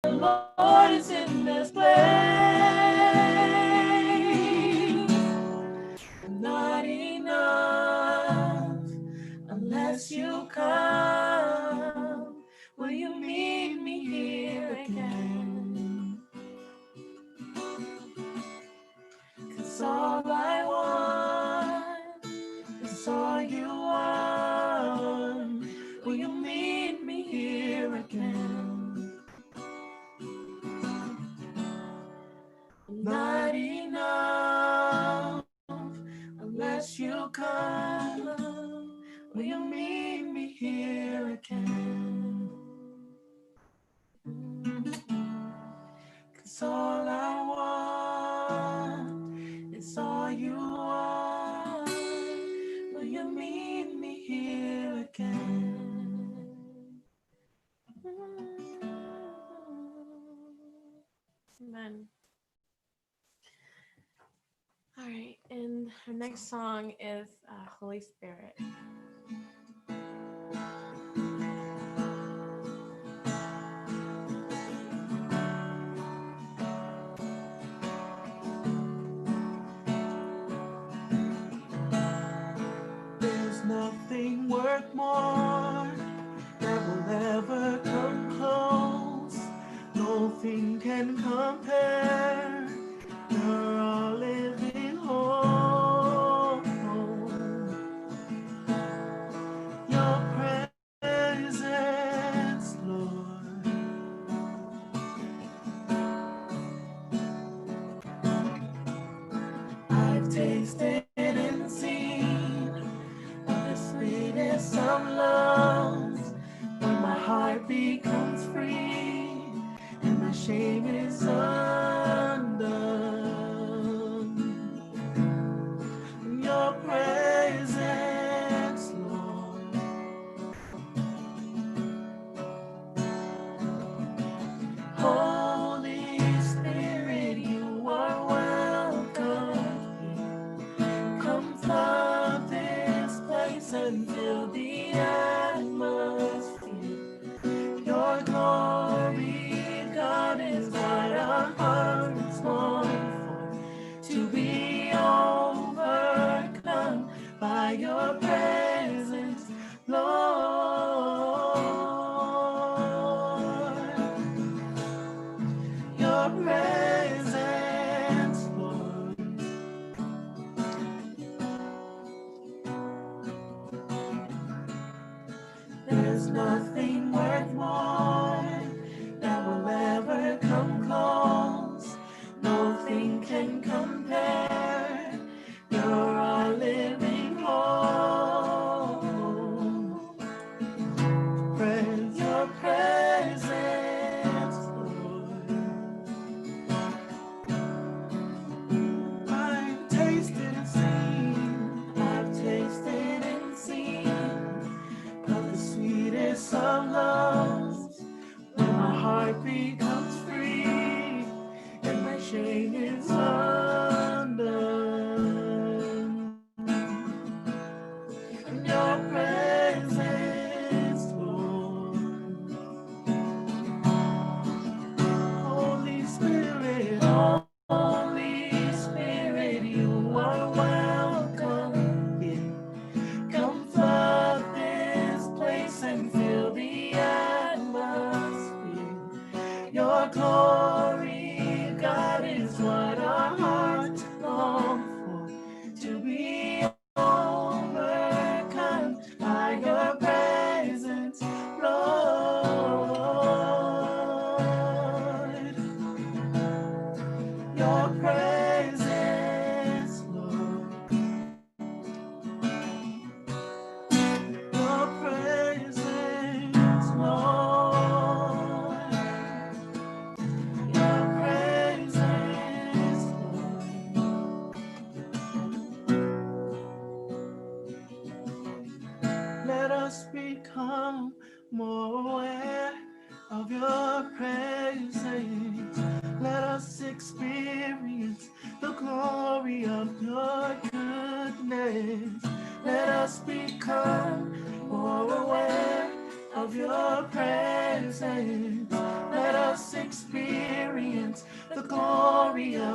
The Lord is in this place. Not enough unless you come. Will you meet me here again? 'Cause all I want is all you want. Will you meet me here again? Not enough unless you come. Will you meet me here again? 'Cause all I want is all you want. Will you meet me here again? Amen. All right, and our next song is Holy Spirit. There's nothing worth more that will ever come close. Nothing can compare. You're all living hope. Your presence, Lord. I've tasted and seen of the sweetest of loves, when my heart becomes free and my shame is undone. Your presence, Lord. Holy Spirit, you are welcome here. Come flood this place and fill the atmosphere. Your glory, God, is what our hearts long for, to be overcome by your presence, Lord. Your presence, Lord. There's nothing worth more that will ever come close. Nothing can compare. You're our living hope. Praise your presence, Lord. I've tasted and seen of the sweetest of loves, when my heart becomes free and my shame is undone. In your presence, Lord. Holy Spirit, Holy Spirit, you are welcome here. Come flood this place and fill the atmosphere. Your glory, God, is what our hearts long for, to be overcome by your presence, Lord. Your presence, Lord. Your presence, Lord. Your presence, Lord. Let us become more aware of your presence. Let us experience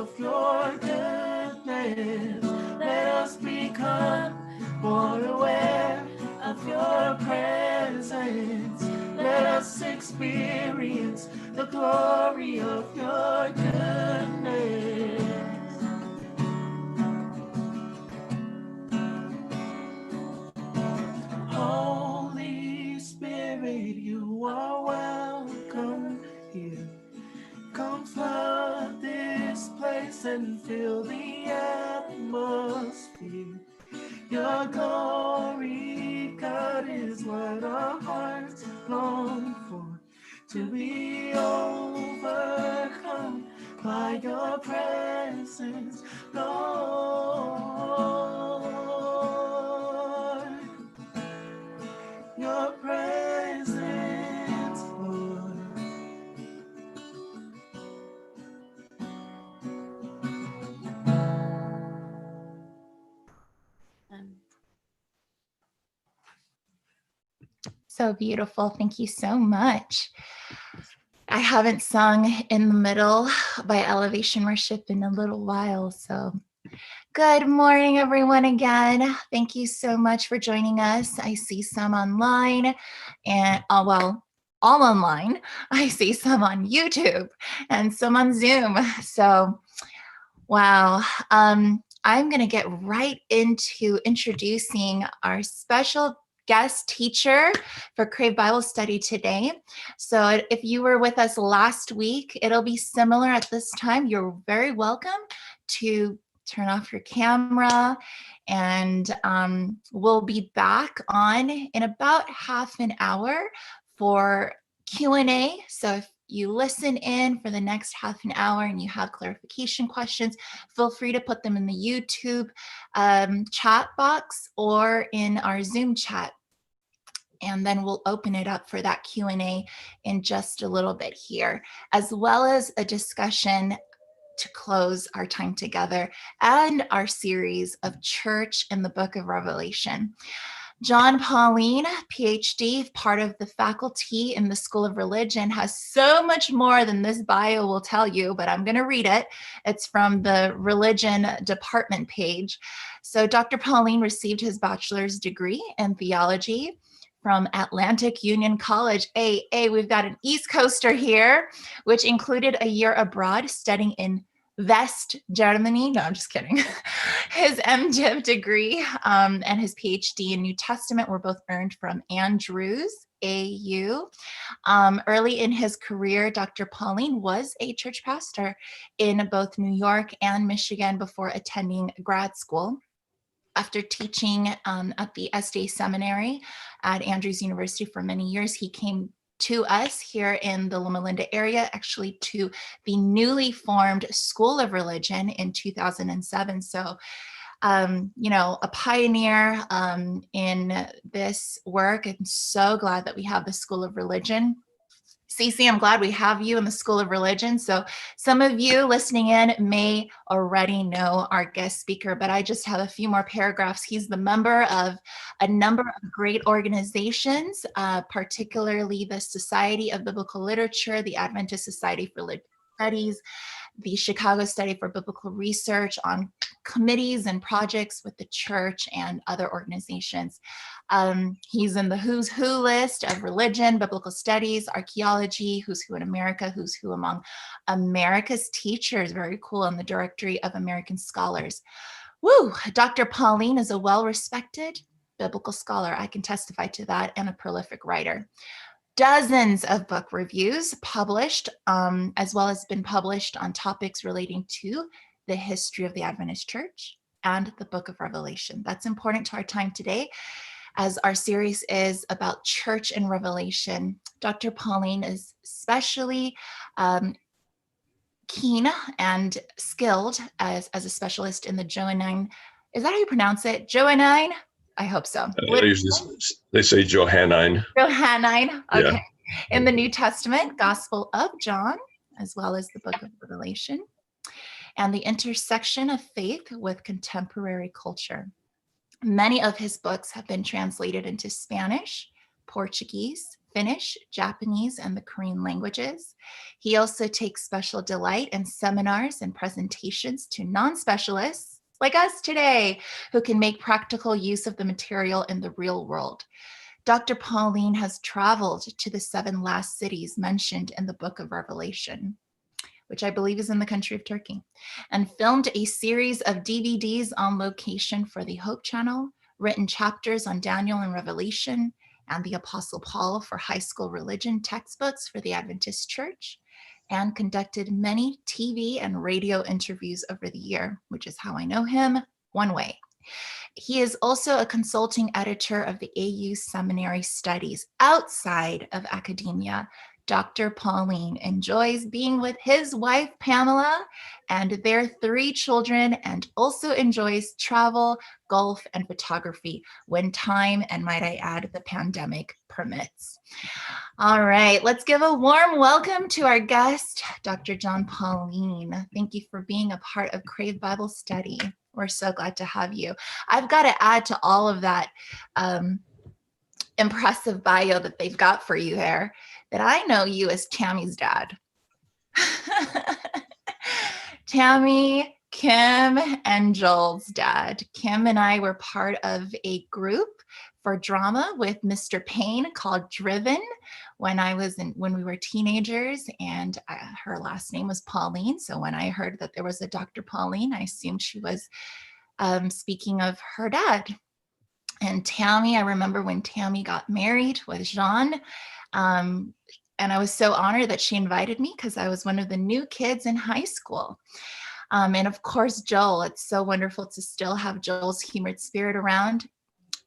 of your goodness. Let us become more aware of your presence. Let us experience the glory of your goodness. Holy Spirit, you are welcome here. Come flood this place and fill the atmosphere. Your glory, God, is what our hearts long for. To be overcome by your presence, Lord. Your presence, Lord. So beautiful. Thank you so much. I haven't sung in the middle by Elevation Worship in a little while. So good morning, everyone, again. Thank you so much for joining us. I see some online and, well, all online. I see some on YouTube and some on Zoom. So, wow. I'm going to get right into introducing our special guest teacher for Crave Bible Study today. So if you were with us last week, it'll be similar at this time. You're very welcome to turn off your camera, and we'll be back on in about half an hour for Q&A. So if you listen in for the next half an hour and you have clarification questions, feel free to put them in the YouTube chat box or in our Zoom chat. And then we'll open it up for that Q&A in just a little bit here, as well as a discussion to close our time together and our series of Church in the Book of Revelation. John Pauline, PhD, part of the faculty in the School of Religion, has so much more than this bio will tell you, but I'm going to read it. It's from the religion department page. So Dr. Pauline received his bachelor's degree in theology from Atlantic Union College. We've got an East Coaster here, which included a year abroad studying in West Germany. No, I'm just kidding. His MDiv degree and his PhD in New Testament were both earned from Andrews, AU. Early in his career, Dr. Pauline was a church pastor in both New York and Michigan before attending grad school. After teaching at the SDA Seminary at Andrews University for many years, he came to us here in the Loma Linda area, actually to the newly formed School of Religion in 2007. So, a pioneer in this work. I'm so glad that we have the School of Religion. Cece, I'm glad we have you in the School of Religion. So some of you listening in may already know our guest speaker, but I just have a few more paragraphs. He's the member of a number of great organizations, particularly the Society of Biblical Literature, the Adventist Society for Religious Studies, the Chicago Study for Biblical Research, on committees and projects with the church and other organizations. He's in the who's who list of religion, biblical studies, archaeology, who's who in America, who's who among America's teachers, very cool, in the directory of American scholars. Woo! Dr. Pauline is a well-respected biblical scholar. I can testify to that, and a prolific writer. Dozens of book reviews published, as well as been published on topics relating to the history of the Adventist Church and the Book of Revelation. That's important to our time today, as our series is about church and Revelation. Dr. Pauline is especially keen and skilled as a specialist in the Johannine. Is that how you pronounce it? Johannine? I hope so. They say Johannine. Johannine, okay. Yeah. In the New Testament, Gospel of John, as well as the Book of Revelation, and the intersection of faith with contemporary culture. Many of his books have been translated into Spanish, Portuguese, Finnish, Japanese, and the Korean languages. He also takes special delight in seminars and presentations to non-specialists like us today, who can make practical use of the material in the real world. Dr. Pauline has traveled to the 7 last cities mentioned in the book of Revelation, which I believe is in the country of Turkey, and filmed a series of DVDs on location for the Hope Channel, written chapters on Daniel and Revelation and the Apostle Paul for high school religion textbooks for the Adventist Church, and conducted many TV and radio interviews over the year, which is how I know him one way. He is also a consulting editor of the AU Seminary Studies outside of academia. Dr. Pauline enjoys being with his wife, Pamela, and their 3 children, and also enjoys travel, golf, and photography when time, and might I add, the pandemic permits. All right, let's give a warm welcome to our guest, Dr. John Pauline. Thank you for being a part of Crave Bible Study. We're so glad to have you. I've got to add to all of that impressive bio that they've got for you there, that I know you as Tammy's dad. Tammy, Kim, and Joel's dad. Kim and I were part of a group for drama with Mr. Payne called Driven when we were teenagers, and her last name was Pauline. So when I heard that there was a Dr. Pauline, I assumed she was speaking of her dad. And Tammy, I remember when Tammy got married with Jean, and I was so honored that she invited me because I was one of the new kids in high school. And of course, Joel, it's so wonderful to still have Joel's humored spirit around.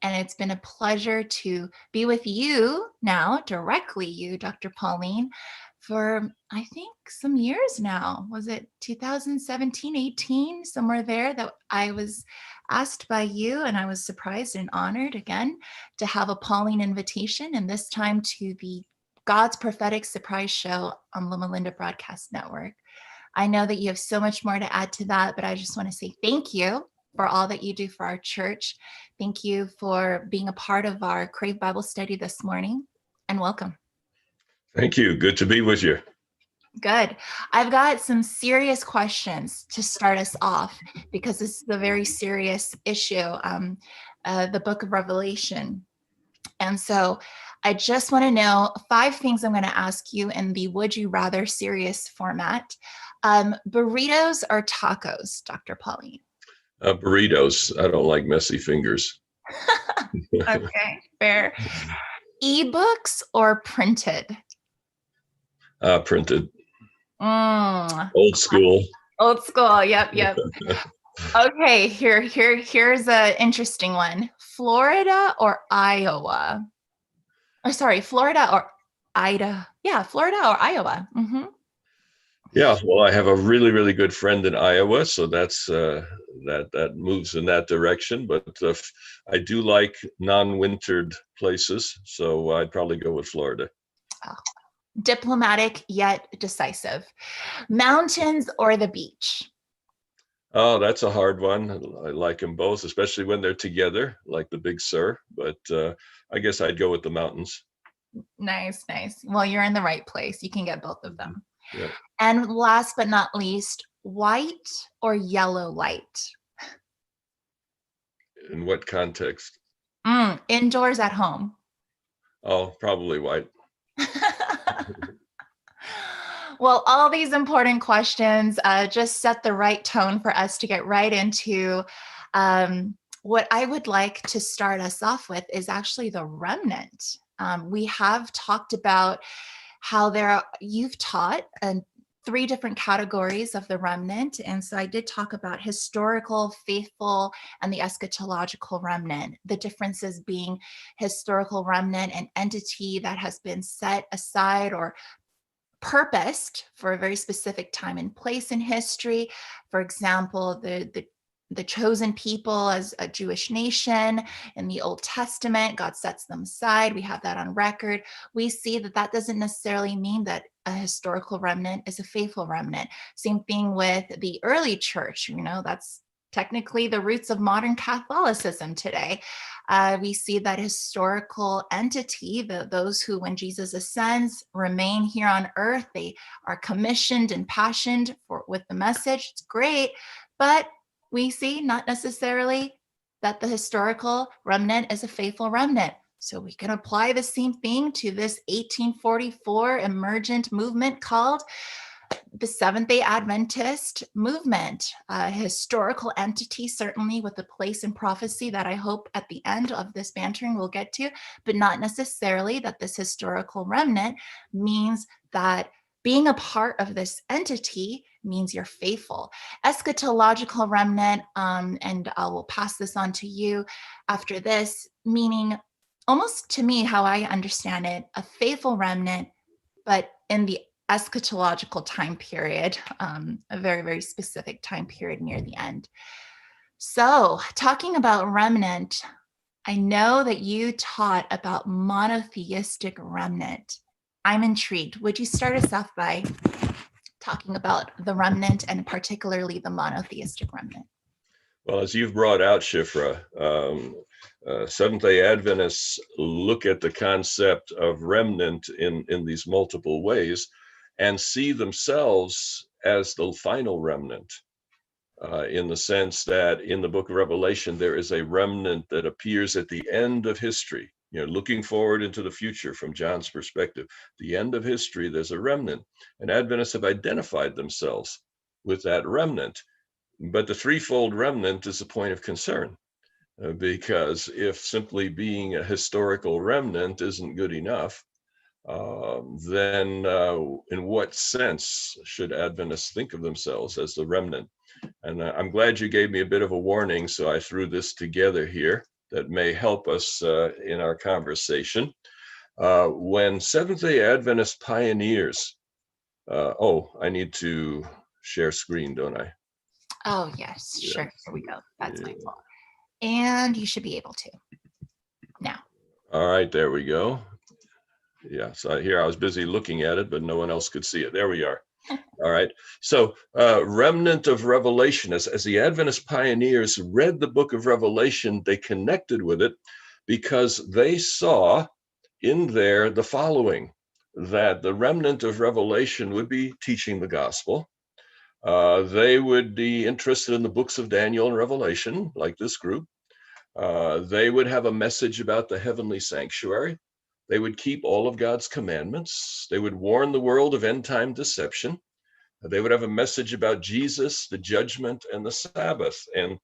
And it's been a pleasure to be with you now, directly you, Dr. Pauline, for I think some years now. Was it 2017, 18, somewhere there, that I was asked by you, and I was surprised and honored again to have a Pauline invitation, and this time to the God's Prophetic Surprise Show on Loma Linda Broadcast Network. I know that you have so much more to add to that, but I just want to say thank you for all that you do for our church. Thank you for being a part of our Crave Bible Study this morning, and welcome. Thank you. Good to be with you. Good. I've got some serious questions to start us off because this is a very serious issue, the book of Revelation. And so I just want to know 5 things I'm going to ask you in the would you rather serious format. Burritos or tacos, Dr. Pauline? Burritos. I don't like messy fingers. Okay, fair. Ebooks or printed? Printed. Old school. Old school. Yep. Okay, here's an interesting one. Florida or Iowa? Oh, sorry, Florida or Idaho? Yeah, Florida or Iowa. Mm-hmm. Yeah, well, I have a really, really good friend in Iowa, so that's that moves in that direction. But I do like non-wintered places, so I'd probably go with Florida. Oh, diplomatic yet decisive. Mountains or the beach? Oh, that's a hard one. I like them both, especially when they're together, like the Big Sur. But I guess I'd go with the mountains. Nice. Well, you're in the right place. You can get both of them. Yeah. And last but not least, white or yellow light? In what context? Indoors, at home. Oh, probably white. Well, all these important questions just set the right tone for us to get right into what I would like to start us off with is actually the remnant. We have talked about how you've taught 3 different categories of the remnant. And so I did talk about historical, faithful, and the eschatological remnant. The differences being historical remnant, an entity that has been set aside or purposed for a very specific time and place in history. For example, the chosen people as a Jewish nation in the Old Testament, God sets them aside. We have that on record. We see that doesn't necessarily mean that a historical remnant is a faithful remnant. Same thing with the early church. That's technically the roots of modern Catholicism today. We see that historical entity, those who, when Jesus ascends, remain here on earth. They are commissioned and passioned with the message. It's great, but we see not necessarily that the historical remnant is a faithful remnant. So we can apply the same thing to this 1844 emergent movement called the Seventh-day Adventist movement, a historical entity, certainly with a place in prophecy that I hope at the end of this bantering we'll get to, but not necessarily that this historical remnant means that being a part of this entity means you're faithful. Eschatological remnant, and I will pass this on to you after this, meaning almost to me, how I understand it, a faithful remnant, but in the eschatological time period, a very, very specific time period near the end. So talking about remnant, I know that you taught about monotheistic remnant. I'm intrigued. Would you start us off by talking about the remnant and particularly the monotheistic remnant? Well, as you've brought out, Shifra, Seventh-day Adventists look at the concept of remnant in these multiple ways and see themselves as the final remnant, in the sense that in the book of Revelation, there is a remnant that appears at the end of history, looking forward into the future from John's perspective. The end of history, there's a remnant, and Adventists have identified themselves with that remnant. But the threefold remnant is a point of concern, because if simply being a historical remnant isn't good enough, then in what sense should Adventists think of themselves as the remnant? And I'm glad you gave me a bit of a warning, so I threw this together here that may help us in our conversation. When Seventh-day Adventist pioneers, I need to share screen, don't I? Oh, yes, sure. Here we go. That's my fault. And you should be able to now. All right, there we go. Yeah, so here I was busy looking at it, but no one else could see it. There we are. All right. So Remnant of Revelation, as the Adventist pioneers read the book of Revelation, they connected with it because they saw in there the following, that the remnant of Revelation would be teaching the gospel. They would be interested in the books of Daniel and Revelation, like this group. They would have a message about the heavenly sanctuary. They would keep all of God's commandments. They would warn the world of end-time deception. They would have a message about Jesus, the judgment, and the Sabbath. And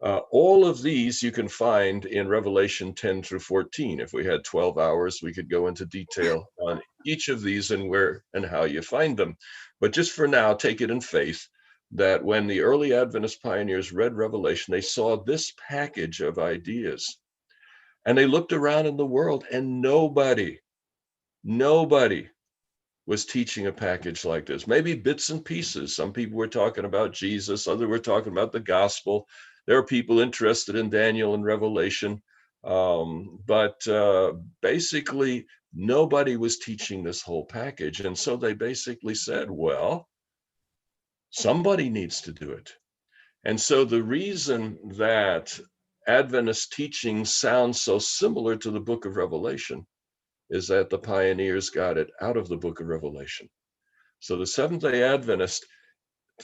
all of these you can find in Revelation 10 through 14. If we had 12 hours, we could go into detail on each of these and where and how you find them. But just for now, take it in faith that when the early Adventist pioneers read Revelation, they saw this package of ideas. And they looked around in the world and nobody was teaching a package like this. Maybe bits and pieces. Some people were talking about Jesus, others were talking about the gospel. There are people interested in Daniel and Revelation, but basically nobody was teaching this whole package. And so they basically said, well, somebody needs to do it. And so the reason that Adventist teaching sounds so similar to the book of Revelation is that the pioneers got it out of the book of Revelation. So the Seventh-day Adventist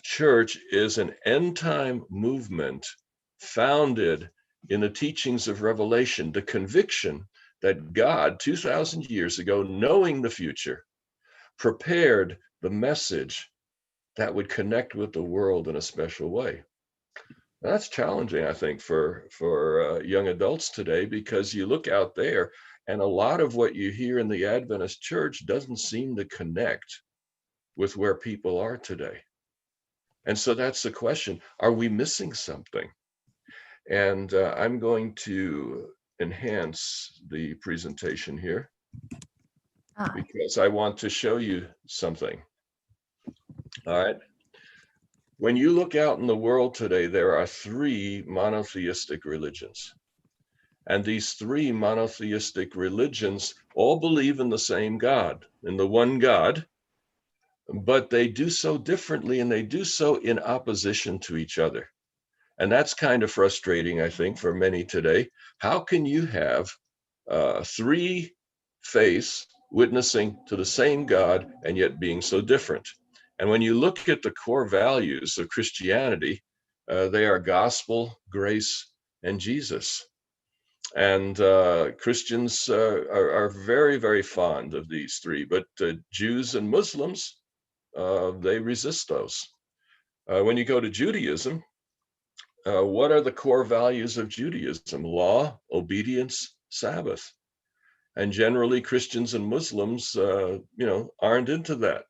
Church is an end-time movement founded in the teachings of Revelation, the conviction that God, 2,000 years ago, knowing the future, prepared the message that would connect with the world in a special way. That's challenging, I think, for young adults today, because you look out there and a lot of what you hear in the Adventist church doesn't seem to connect with where people are today. And so that's the question, are we missing something? And I'm going to enhance the presentation here because I want to show you something. All right. When you look out in the world today, there are 3 monotheistic religions. And these 3 monotheistic religions all believe in the same God, in the one God, but they do so differently and they do so in opposition to each other. And that's kind of frustrating, I think, for many today. How can you have three faiths witnessing to the same God and yet being so different? And when you look at the core values of Christianity, they are gospel, grace, and Jesus. And Christians are very, very fond of these three, but Jews and Muslims, they resist those. When you go to Judaism, what are the core values of Judaism? Law, obedience, Sabbath. And generally, Christians and Muslims, aren't into that.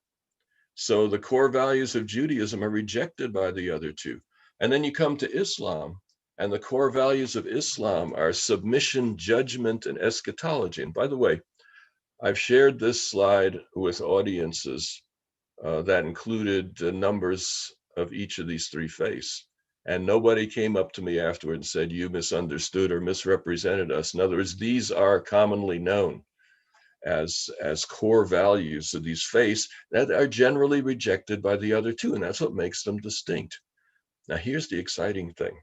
So the core values of Judaism are rejected by the other two. And then you come to Islam, and the core values of Islam are submission, judgment, and eschatology. And by the way, I've shared this slide with audiences that included numbers of each of these three faiths. And nobody came up to me afterward and said, you misunderstood or misrepresented us. In other words, these are commonly known as core values of these faiths that are generally rejected by the other two. And that's what makes them distinct. Now, here's the exciting thing.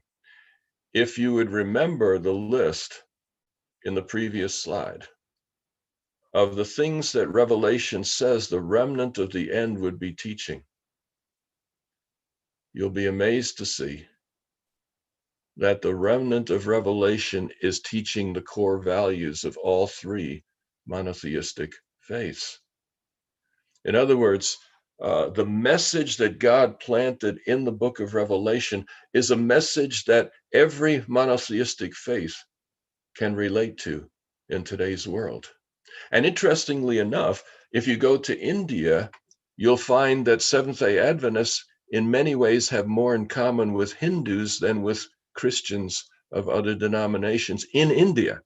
If you would remember the list in the previous slide of the things that Revelation says the remnant of the end would be teaching, you'll be amazed to see that the remnant of Revelation is teaching the core values of all three monotheistic faiths. In other words, the message that God planted in the book of Revelation is a message that every monotheistic faith can relate to in today's world. And interestingly enough, if you go to India, you'll find that Seventh-day Adventists in many ways have more in common with Hindus than with Christians of other denominations in India,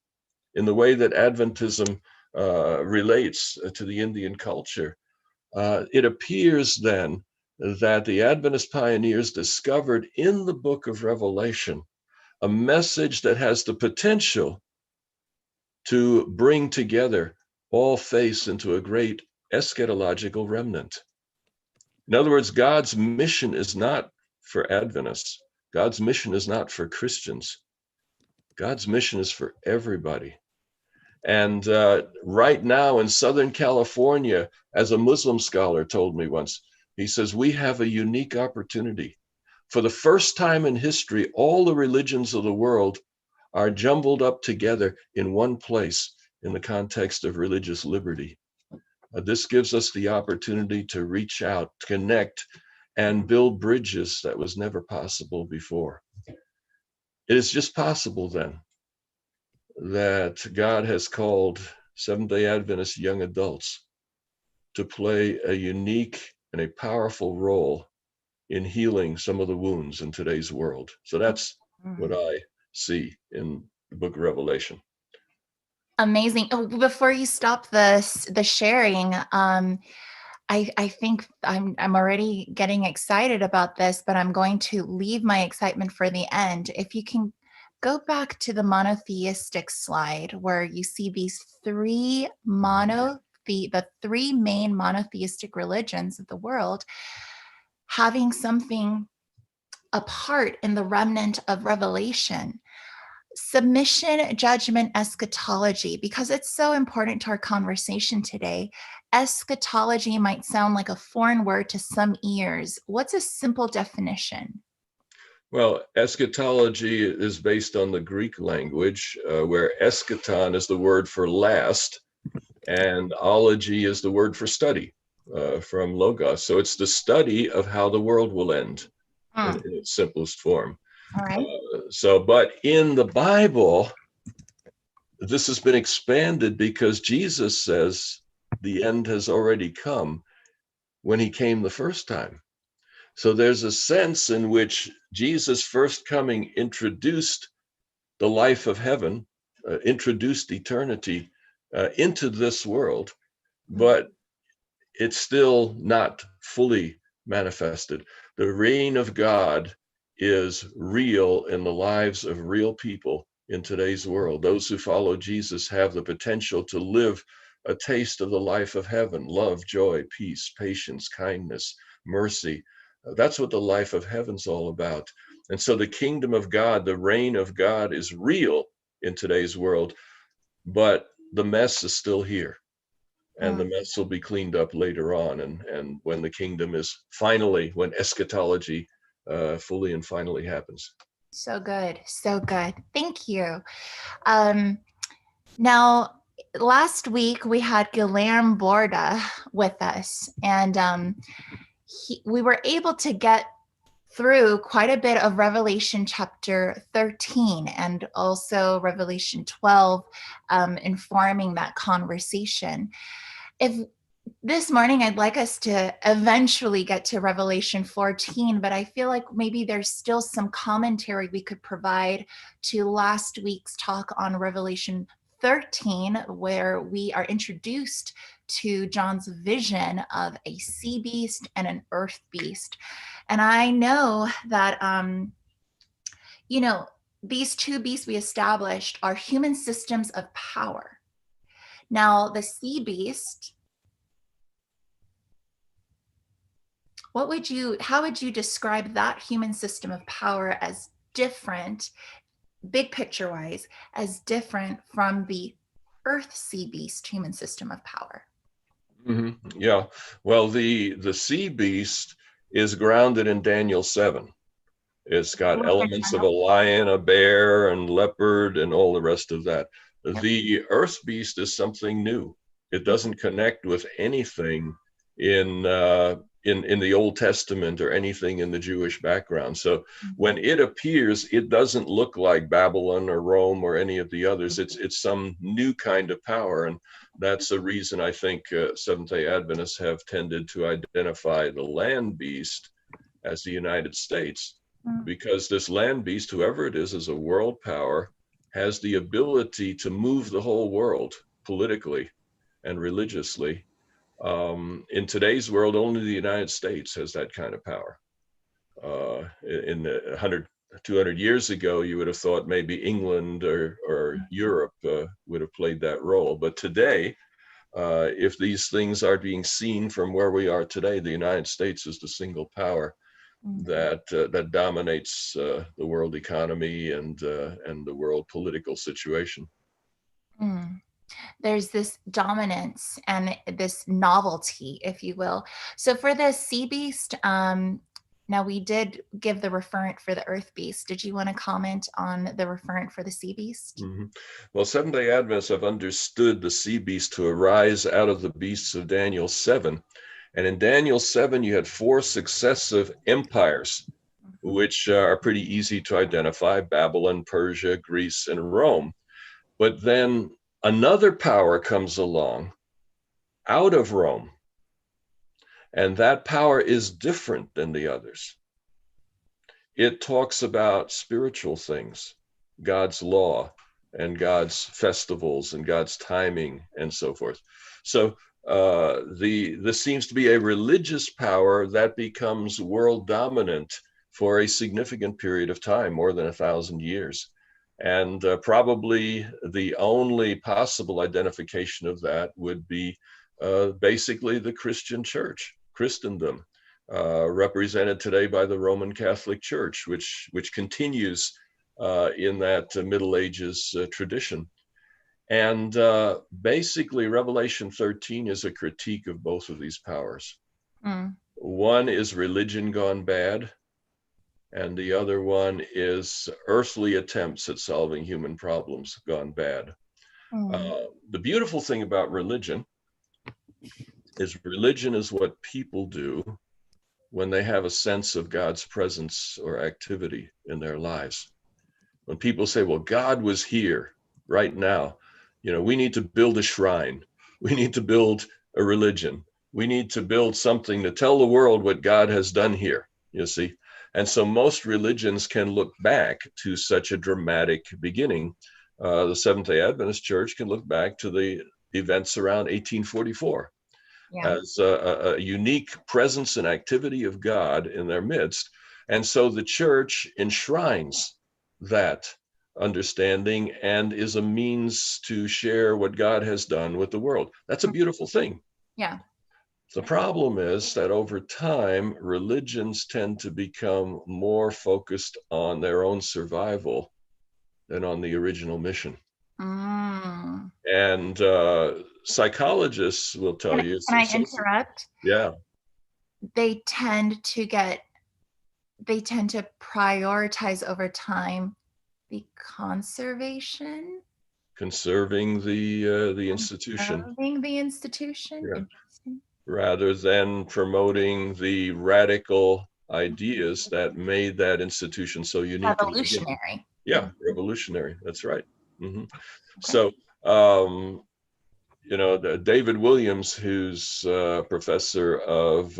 in the way that Adventism relates to the Indian culture. It appears then that the Adventist pioneers discovered in the book of Revelation a message that has the potential to bring together all faiths into a great eschatological remnant. In other words, God's mission is not for Adventists. God's mission is not for Christians. God's mission is for everybody. And right now in Southern California, as a Muslim scholar told me once, he says, we have a unique opportunity. For the first time in history, all the religions of the world are jumbled up together in one place in the context of religious liberty. This gives us the opportunity to reach out, connect, and build bridges that was never possible before. It is just possible then that God has called Seventh-day Adventist young adults to play a unique and a powerful role in healing some of the wounds in today's world. So that's what I see in the book of Revelation. Amazing. Oh, before you stop the sharing, I think I'm already getting excited about this, but I'm going to leave my excitement for the end. If you can go back to the monotheistic slide where you see these the three main monotheistic religions of the world having something apart in the remnant of Revelation. Submission, judgment, eschatology, because it's so important to our conversation today. Eschatology might sound like a foreign word to some ears. What's a simple definition? Well, eschatology is based on the Greek language, where eschaton is the word for last, and ology is the word for study, from logos. So it's the study of how the world will end in its simplest form. All right. But in the Bible, this has been expanded because Jesus says the end has already come when he came the first time. So there's a sense in which Jesus' first coming introduced the life of heaven, introduced eternity into this world, but it's still not fully manifested. The reign of God is real in the lives of real people in today's world. Those who follow Jesus have the potential to live a taste of the life of heaven: love, joy, peace, patience, kindness, mercy. That's what the life of heaven's all about. And so the kingdom of God, the reign of God is real in today's world, but the mess is still here. And the mess will be cleaned up later on. And when the kingdom is finally, when eschatology fully and finally happens. So good. So good. Thank you. Now, last week we had Guilherme Borda with us, and we were able to get through quite a bit of Revelation chapter 13 and also Revelation 12, informing that conversation. If this morning I'd like us to eventually get to Revelation 14, but I feel like maybe there's still some commentary we could provide to last week's talk on Revelation 13, where we are introduced to John's vision of a sea beast and an earth beast. And I know that, these two beasts we established are human systems of power. Now, the sea beast, how would you describe that human system of power as different, big picture wise, as different from the earth sea beast human system of power? Mm-hmm. Yeah. Well, the sea beast is grounded in Daniel 7. It's got elements of a lion, a bear, and leopard, and all the rest of that. Yep. The earth beast is something new. It doesn't connect with anything in the Old Testament or anything in the Jewish background. So when it appears, it doesn't look like Babylon or Rome or any of the others. It's some new kind of power. And that's a reason I think Seventh-day Adventists have tended to identify the land beast as the United States, because this land beast, whoever it is a world power, has the ability to move the whole world politically and religiously. In today's world, only the United States has that kind of power. In 200 years ago, you would have thought maybe England or Europe would have played that role. But today, if these things are being seen from where we are today, the United States is the single power that dominates the world economy and the world political situation. There's this dominance and this novelty, if you will. So for the sea beast, now we did give the referent for the earth beast. Did you want to comment on the referent for the sea beast? Mm-hmm. Well, Seventh-day Adventists have understood the sea beast to arise out of the beasts of Daniel 7. And in Daniel 7, you had 4 successive empires, which are pretty easy to identify: Babylon, Persia, Greece, and Rome. But then another power comes along out of Rome, and that power is different than the others. It talks about spiritual things, God's law and God's festivals and God's timing and so forth. So this seems to be a religious power that becomes world dominant for a significant period of time, more than 1,000 years. And probably the only possible identification of that would be basically the Christian church, Christendom, represented today by the Roman Catholic Church, which continues in that Middle Ages tradition. And basically, Revelation 13 is a critique of both of these powers. One is religion gone bad, and the other one is earthly attempts at solving human problems gone bad. The beautiful thing about religion is what people do when they have a sense of God's presence or activity in their lives. When people say, well, God was here right now, we need to build a shrine. We need to build a religion. We need to build something to tell the world what God has done here, you see. And so most religions can look back to such a dramatic beginning. The Seventh-day Adventist Church can look back to the events around 1844 as a unique presence and activity of God in their midst. And so the church enshrines that understanding and is a means to share what God has done with the world. That's a beautiful thing. Yeah. The problem is that over time, religions tend to become more focused on their own survival than on the original mission. Mm. And psychologists will tell you. Can I interrupt? Yeah. They tend to prioritize over time the conservation. Conserving the institution. Conserving the institution. Yeah. Interesting. Rather than promoting the radical ideas that made that institution so unique. Revolutionary. Yeah, revolutionary. That's right. Mm-hmm. Okay. So, David Williams, who's professor of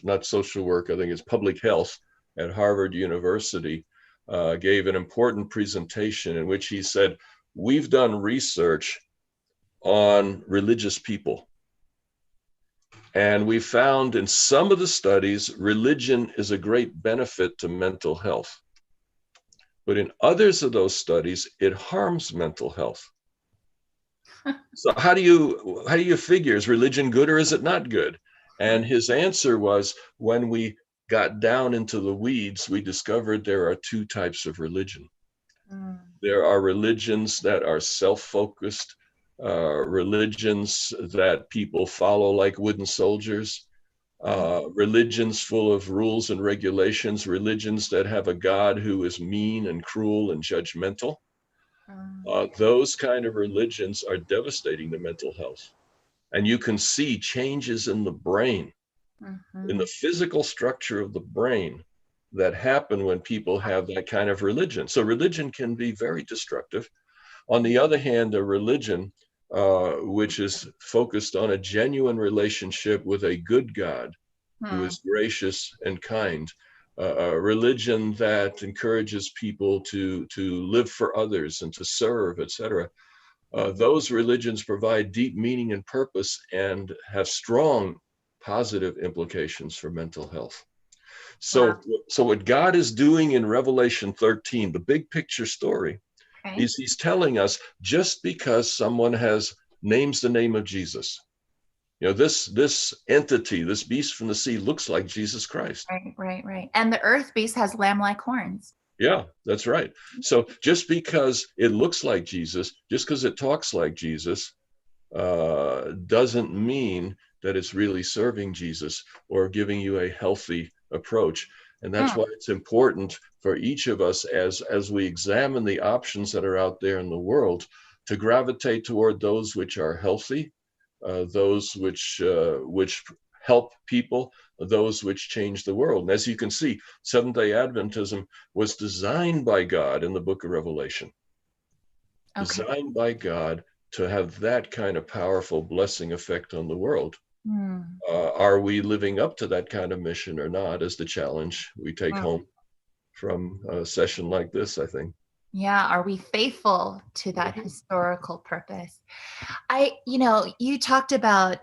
not social work, I think it's public health at Harvard University, gave an important presentation in which he said, we've done research on religious people. And we found in some of the studies, religion is a great benefit to mental health. But in others of those studies, it harms mental health. So how do you figure, is religion good or is it not good? And his answer was, when we got down into the weeds, we discovered there are two types of religion. There are religions that are self-focused, religions that people follow like wooden soldiers, religions full of rules and regulations, religions that have a God who is mean and cruel and judgmental. Those kind of religions are devastating to mental health. And you can see changes in the brain, in the physical structure of the brain, that happen when people have that kind of religion. So religion can be very destructive. On the other hand, a religion which is focused on a genuine relationship with a good God who is gracious and kind, a religion that encourages people to live for others and to serve, etc. Those religions provide deep meaning and purpose and have strong positive implications for mental health. So what God is doing in Revelation 13, the big picture story, is he's telling us, just because someone names the name of Jesus, this entity, this beast from the sea, looks like Jesus Christ. Right. And the earth beast has lamb-like horns. Yeah, that's right. So just because it looks like Jesus, just because it talks like Jesus, doesn't mean that it's really serving Jesus or giving you a healthy approach. And that's why it's important for each of us, as we examine the options that are out there in the world, to gravitate toward those which are healthy, those which help people, those which change the world. And as you can see, Seventh-day Adventism was designed by God in the book of Revelation. Designed by God to have that kind of powerful blessing effect on the world. Are we living up to that kind of mission or not, is the challenge we take home from a session like this, I think. Yeah, are we faithful to that historical purpose? You talked about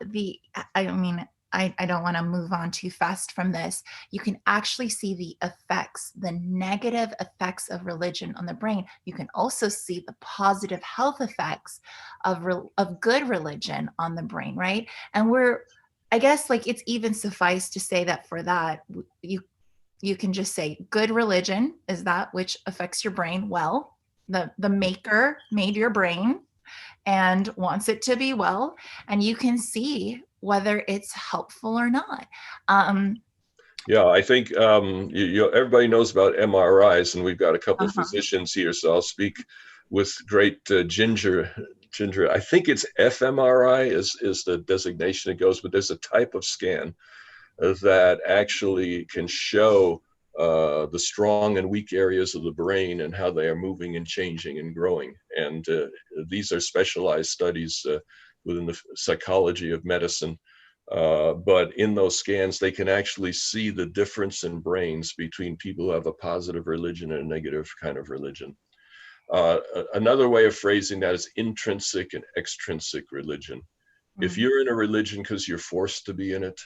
I don't want to move on too fast from this. You can actually see the negative effects of religion on the brain. You can also see the positive health effects of good religion on the brain, right? And I guess it's even suffice to say that for that, you can just say good religion is that which affects your brain well. The maker made your brain and wants it to be well, and you can see whether it's helpful or not. Yeah, I think everybody knows about MRIs, and we've got a couple of physicians here, so I'll speak with great ginger. I think it's fMRI is the designation it goes, but there's a type of scan that actually can show the strong and weak areas of the brain and how they are moving and changing and growing. And these are specialized studies within the psychology of medicine. But in those scans, they can actually see the difference in brains between people who have a positive religion and a negative kind of religion. Another way of phrasing that is intrinsic and extrinsic religion. If you're in a religion because you're forced to be in it,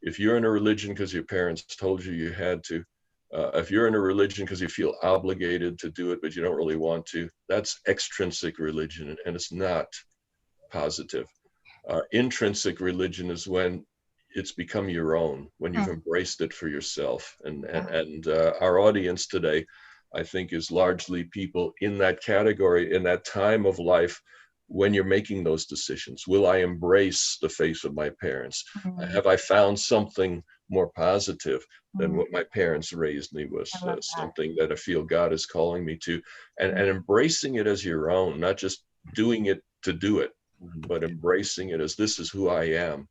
if you're in a religion because your parents told you you had to, if you're in a religion because you feel obligated to do it, but you don't really want to, that's extrinsic religion, and it's not positive. Intrinsic religion is when it's become your own, when you've Mm. embraced it for yourself. Yeah. And our audience today, I think, is largely people in that category, in that time of life when you're making those decisions. Will I embrace the faith of my parents? Mm. Have I found something more positive than Mm. what my parents raised me with? I love that. Something that I feel God is calling me to, and embracing it as your own, not just doing it to do it, but embracing it as, this is who I am.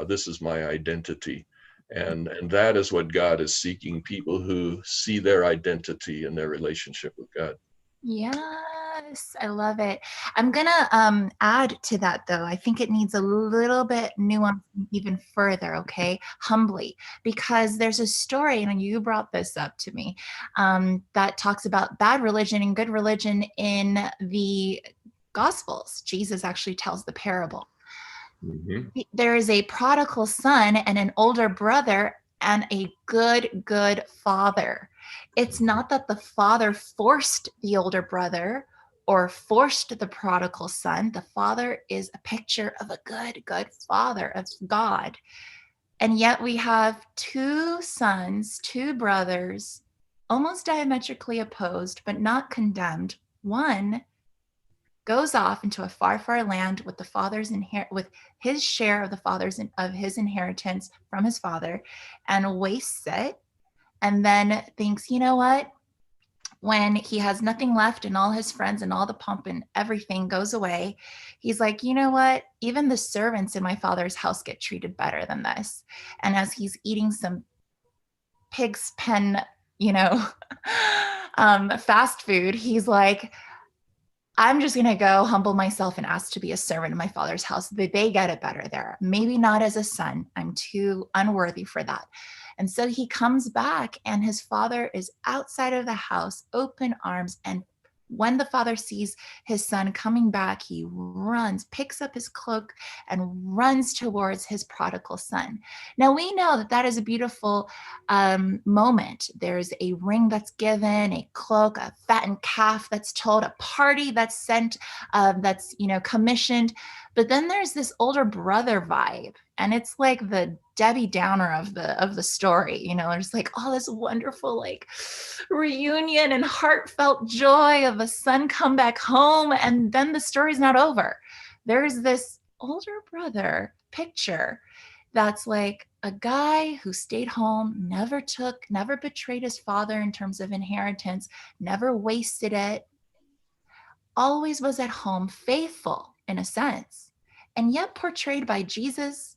This is my identity. And that is what God is seeking, people who see their identity in their relationship with God. Yes, I love it. I'm gonna add to that though. I think it needs a little bit nuance even further, okay? Humbly, because there's a story, and you brought this up to me, that talks about bad religion and good religion in the Gospels. Jesus actually tells the parable. Mm-hmm. There is a prodigal son and an older brother and a good father. It's not that the father forced the older brother or forced the prodigal son. The father is a picture of a good father of God. And yet we have two sons, two brothers, almost diametrically opposed, but not condemned. One goes off into a far land with the father's with his share of the father's of his inheritance from his father, and wastes it, and then thinks, you know what? When he has nothing left and all his friends and all the pomp and everything goes away, he's like, you know what? Even the servants in my father's house get treated better than this. And as he's eating some pig's pen, you know, fast food, he's like, I'm just going to go humble myself and ask to be a servant in my father's house. They get it better there. Maybe not as a son. I'm too unworthy for that. And so he comes back, and his father is outside of the house, open arms. And when the father sees his son coming back, he runs, picks up his cloak, and runs towards his prodigal son. Now, we know that that is a beautiful moment. There's a ring that's given, a cloak, a fattened calf that's told, a party that's sent, that's, you know, commissioned. But then there's this older brother vibe, and it's like the Debbie Downer of the story. You know, there's like all this wonderful like reunion and heartfelt joy of a son come back home, and then the story's not over. There's this older brother picture that's like a guy who stayed home, never betrayed his father in terms of inheritance, never wasted it, always was at home, faithful in a sense, and yet portrayed by Jesus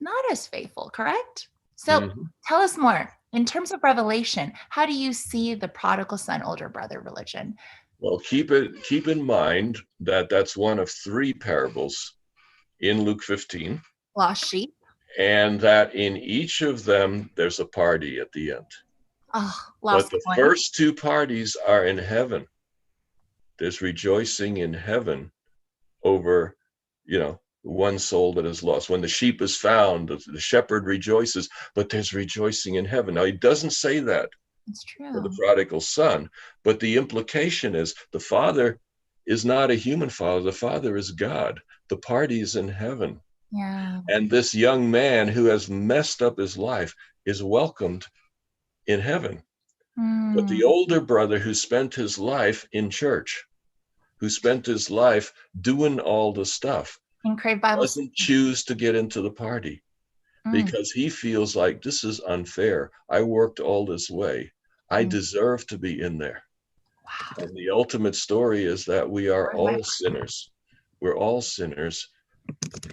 not as faithful, correct? So tell us more. In terms of Revelation, how do you see the prodigal son, older brother religion? Well, keep in mind that that's one of three parables in Luke 15, Lost sheep. and that in each of them there's a party at the end. Oh, But lost the one. first two parties are in heaven. There's rejoicing in heaven over, you know, one soul that is lost. When the sheep is found, the shepherd rejoices, but there's rejoicing in heaven. Now, he doesn't say that It's true. for the prodigal son, but the implication is the father is not a human father. The father is God. The party is in heaven. Yeah. And this young man who has messed up his life is welcomed in heaven. But the older brother who spent his life in church, who spent his life doing all the stuff, In Crave Bible doesn't choose to get into the party because he feels like, this is unfair. I worked all this way. I deserve to be in there. Wow. And the ultimate story is that we are all sinners. We're all sinners,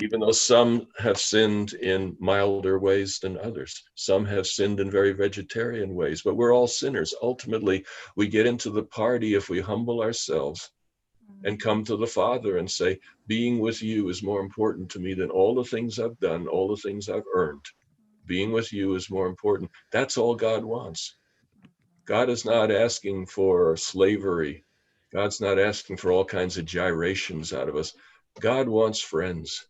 even though some have sinned in milder ways than others. Some have sinned in very vegetarian ways, but we're all sinners. Ultimately, we get into the party if we humble ourselves and come to the Father and say, being with you is more important to me than all the things I've done, all the things I've earned. Being with you is more important. That's all God wants. God is not asking for slavery. God's not asking for all kinds of gyrations out of us. God wants friends.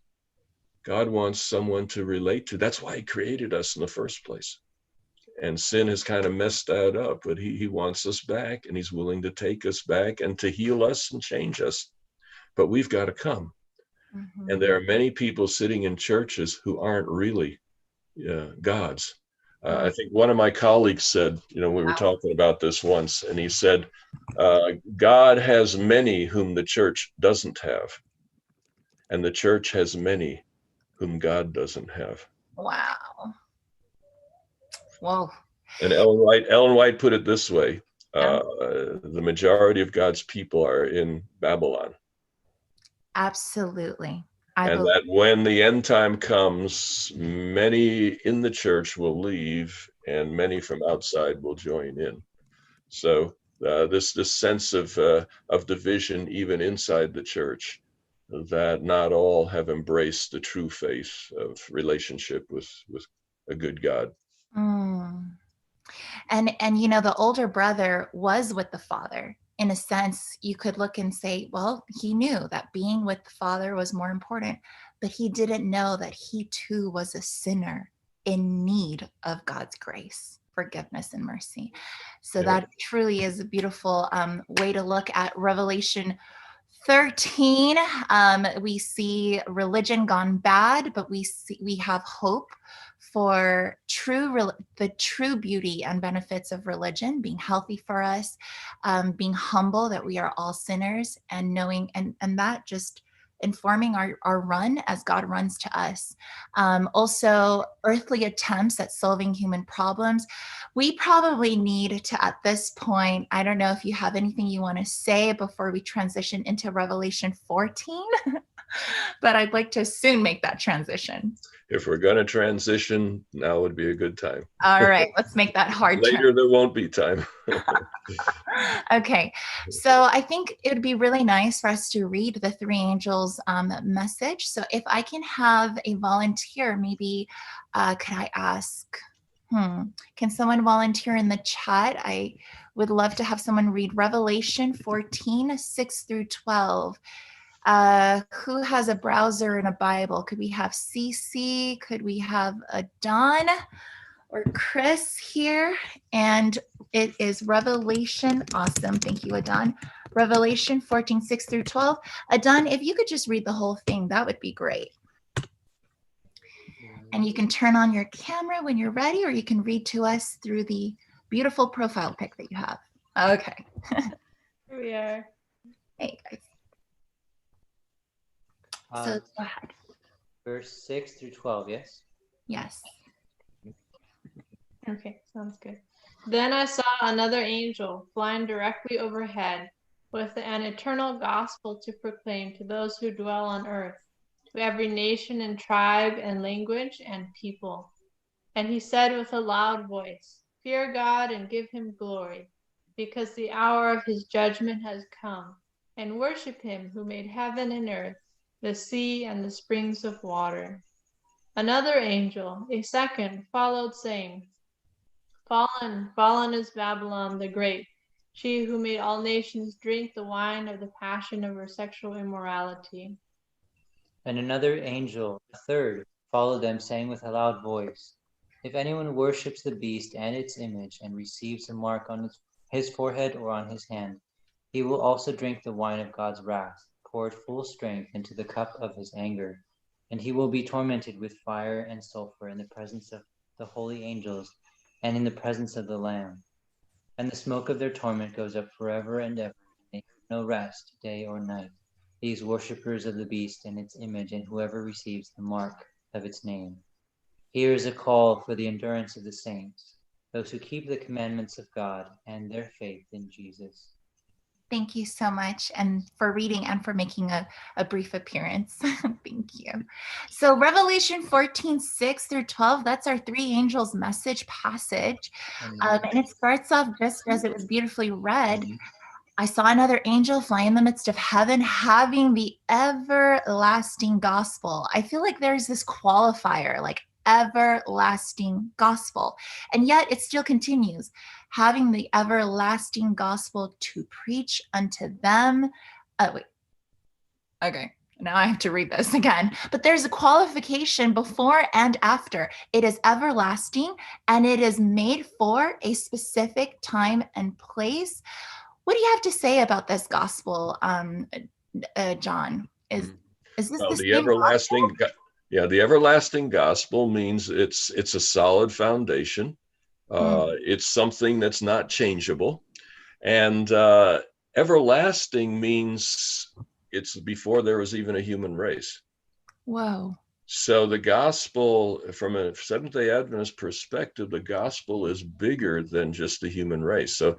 God wants someone to relate to. That's why he created us in the first place. And sin has kind of messed that up, but he wants us back, and he's willing to take us back and to heal us and change us. But we've got to come. And there are many people sitting in churches who aren't really God's. I think one of my colleagues said, we were talking about this once, and he said, God has many whom the church doesn't have, and the church has many whom God doesn't have. Wow. Whoa. And Ellen White put it this way: the majority of God's people are in Babylon. Absolutely. And that when the end time comes, many in the church will leave, and many from outside will join in. So this sense of division, even inside the church, that not all have embraced the true faith of relationship with a good God. And the older brother was with the father. In a sense, you could look and say, well, he knew that being with the father was more important, but he didn't know that he too was a sinner in need of God's grace, forgiveness, and mercy. So that truly is a beautiful way to look at Revelation 13. We see religion gone bad, but we have hope for the true beauty and benefits of religion, being healthy for us, being humble that we are all sinners, and knowing and that just informing our run as God runs to us. Also, earthly attempts at solving human problems. We probably need to, at this point, I don't know if you have anything you want to say before we transition into Revelation 14, but I'd like to soon make that transition. If we're going to transition, now would be a good time. All right, let's make that hard. Later, there won't be time. Okay, so I think it would be really nice for us to read the three angels message. So if I can have a volunteer, maybe could I ask, can someone volunteer in the chat? I would love to have someone read Revelation 14, 6 through 12. Who has a browser and a Bible? Could we have Cece? Could we have Don or Chris here? And it is Revelation. Awesome. Thank you, Adon. Revelation 14, 6 through 12. Adon, if you could just read the whole thing, that would be great. And you can turn on your camera when you're ready, or you can read to us through the beautiful profile pic that you have. Okay. Here we are. Hey, guys. So go ahead. Verse 6 through 12, yes? Yes. Okay, sounds good. Then I saw another angel flying directly overhead with an eternal gospel to proclaim to those who dwell on earth, to every nation and tribe and language and people. And he said with a loud voice, "Fear God and give him glory, because the hour of his judgment has come, and worship him who made heaven and earth, the sea and the springs of water." Another angel, a second, followed, saying, "Fallen, fallen is Babylon the Great, she who made all nations drink the wine of the passion of her sexual immorality." And another angel, a third, followed them, saying with a loud voice, "If anyone worships the beast and its image and receives a mark on his forehead or on his hand, he will also drink the wine of God's wrath, poured full strength into the cup of his anger, and he will be tormented with fire and sulfur in the presence of the holy angels and in the presence of the Lamb. And the smoke of their torment goes up forever and ever, and they have no rest, day or night, these worshippers of the beast and its image, and whoever receives the mark of its name." Here is a call for the endurance of the saints, those who keep the commandments of God and their faith in Jesus. Thank you so much, and for reading and for making a brief appearance. Thank you. So Revelation 14, 6 through 12, that's our three angels message passage. And it starts off just as it was beautifully read. I saw another angel fly in the midst of heaven, having the everlasting gospel. I feel like there's this qualifier, like everlasting gospel. And yet it still continues, having the everlasting gospel to preach unto them. Okay, now I have to read this again. But there's a qualification before and after. It is everlasting, and it is made for a specific time and place. What do you have to say about this gospel, John? Is this Well, the the same? the everlasting gospel means it's a solid foundation. It's something that's not changeable. And everlasting means it's before there was even a human race. Whoa. So the gospel, from a Seventh-day Adventist perspective, the gospel is bigger than just the human race. So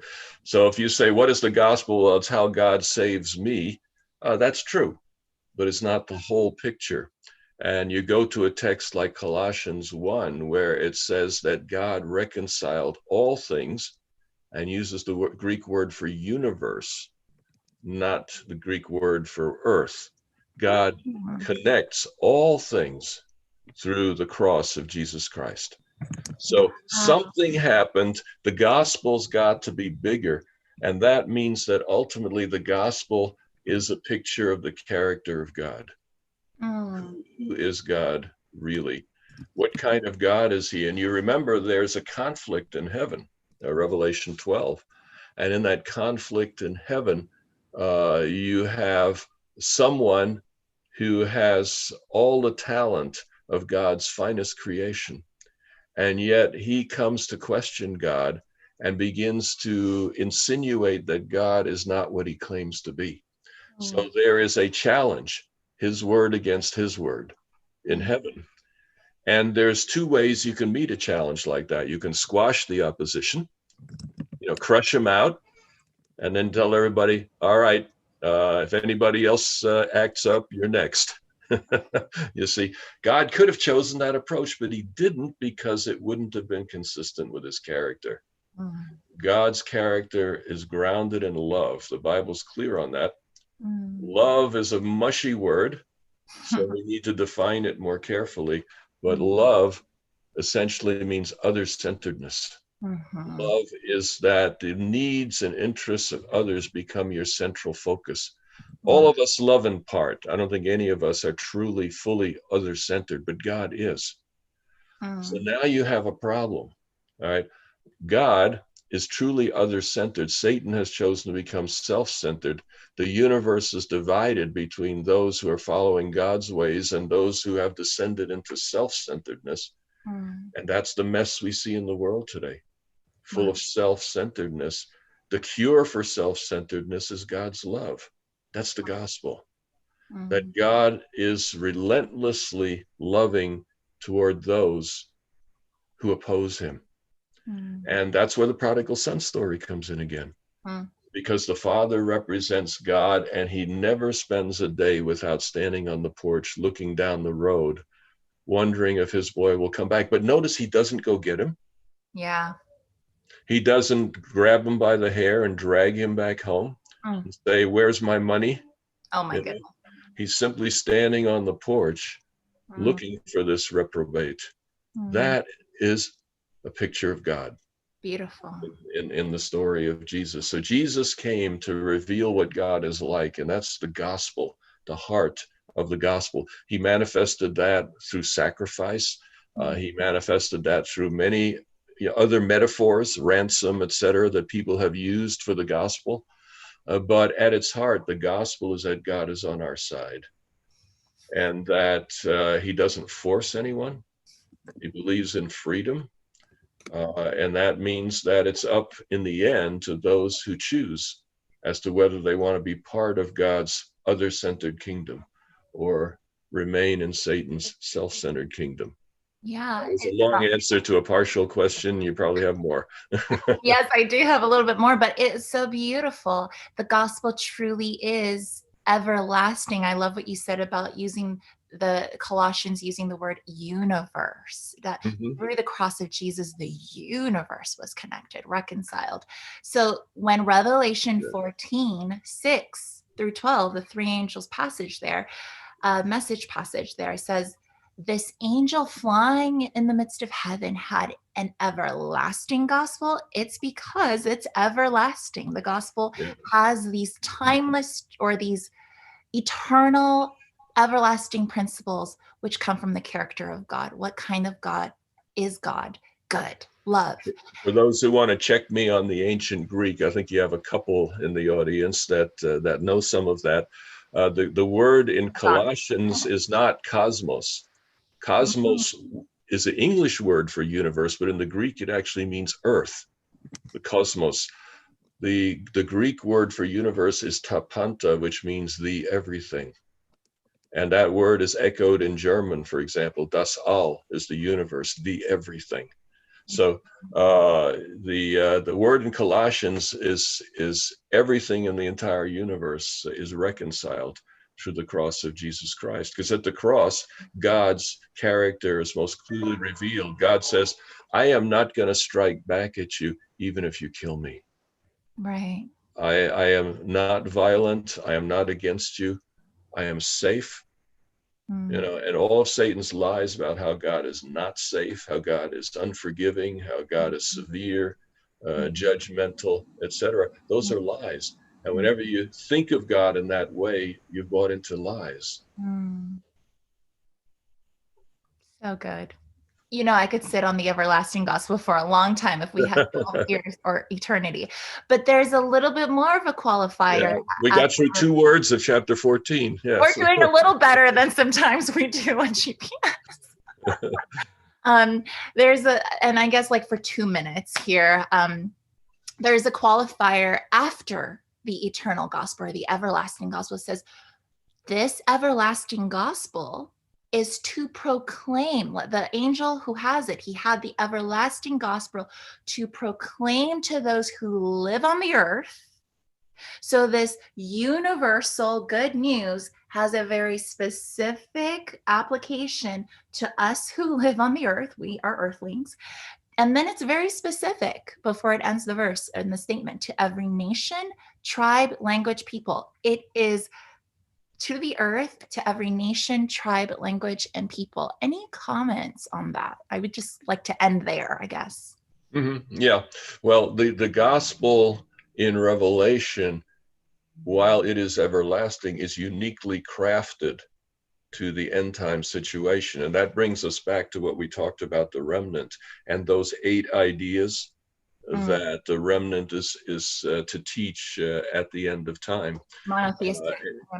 if you say, what is the gospel? Well, it's how God saves me. That's true, but it's not the whole picture. And you go to a text like Colossians 1, where it says that God reconciled all things, and uses the Greek word for universe, not the Greek word for earth. God connects all things through the cross of Jesus Christ. So something happened. The gospel's got to be bigger. And that means that ultimately the gospel is a picture of the character of God. Who is God really? What kind of God is he? And you remember there's a conflict in heaven, Revelation 12. And in that conflict in heaven, you have someone who has all the talent of God's finest creation. And yet he comes to question God and begins to insinuate that God is not what he claims to be. So there is a challenge, his word against his word in heaven. And there's two ways you can meet a challenge like that. You can squash the opposition, crush them out, and then tell everybody, all right, if anybody else acts up, you're next. You see, God could have chosen that approach, but he didn't, because it wouldn't have been consistent with his character. God's character is grounded in love. The Bible's clear on that. Love is a mushy word, so we need to define it more carefully. But love essentially means other-centeredness. Love is that the needs and interests of others become your central focus. All of us love in part. I don't think any of us are truly, fully other-centered, but God is. So now you have a problem, all right? God is truly other-centered. Satan has chosen to become self-centered. The universe is divided between those who are following God's ways and those who have descended into self-centeredness. And that's the mess we see in the world today, full of self-centeredness. The cure for self-centeredness is God's love. That's the gospel. That God is relentlessly loving toward those who oppose him. And that's where the prodigal son story comes in again. Because the father represents God, and he never spends a day without standing on the porch, looking down the road, wondering if his boy will come back. But notice he doesn't go get him. Yeah. He doesn't grab him by the hair and drag him back home and say, where's my money? Oh my goodness. He's simply standing on the porch looking for this reprobate. That is a picture of God. Beautiful. In the story of Jesus. So Jesus came to reveal what God is like, and that's the gospel, the heart of the gospel. He manifested that through sacrifice. He manifested that through many other metaphors, ransom, etc., that people have used for the gospel. But at its heart, the gospel is that God is on our side, and that he doesn't force anyone. He believes in freedom. And that means that it's up in the end to those who choose as to whether they want to be part of God's other-centered kingdom or remain in Satan's self-centered kingdom. Yeah. It's a long answer to a partial question. You probably have more. Yes, I do have a little bit more, but it's so beautiful. The gospel truly is everlasting. I love what you said about using the Colossians, using the word universe, that through the cross of Jesus, the universe was connected, reconciled. So when Revelation 14, 6 through 12, the three angels passage there, message passage there says, this angel flying in the midst of heaven had an everlasting gospel. It's because it's everlasting. The gospel has these timeless or these eternal, everlasting principles which come from the character of God. What kind of God is God? Good. Love. For those who want to check me on the ancient Greek, I think you have a couple in the audience that know some of that. The word in Colossians is not cosmos. Cosmos is an English word for universe, but in the Greek it actually means earth, the cosmos. The Greek word for universe is tapanta, which means the everything. And that word is echoed in German, for example. Das All is the universe, the everything. So the word in Colossians is everything in the entire universe is reconciled through the cross of Jesus Christ. Because at the cross, God's character is most clearly revealed. God says, I am not going to strike back at you, even if you kill me. Right. I am not violent. I am not against you. I am safe. You know, and all of Satan's lies about how God is not safe, how God is unforgiving, how God is severe, judgmental, etc. Those are lies. And whenever you think of God in that way, you've bought into lies. So good. You know, I could sit on the everlasting gospel for a long time if we had 12 years or eternity. But there's a little bit more of a qualifier. Yeah, we got through 2 words of chapter 14. Yes. We're doing a little better than sometimes we do on GPS. There's and I guess like for 2 minutes here, there's a qualifier after the eternal gospel or the everlasting gospel. It says, this everlasting gospel is to proclaim. The angel who has it, he had the everlasting gospel to proclaim to those who live on the earth. So this universal good news has a very specific application to us who live on the earth. We are earthlings. And then it's very specific before it ends the verse in the statement, to every nation, tribe, language, people. It is to the earth, to every nation, tribe, language, and people. Any comments on that? I would just like to end there, I guess. Yeah. Well, the gospel in Revelation, while it is everlasting, is uniquely crafted to the end time situation. And that brings us back to what we talked about, the remnant and those 8 ideas that the remnant is to teach at the end of time. Monotheistic.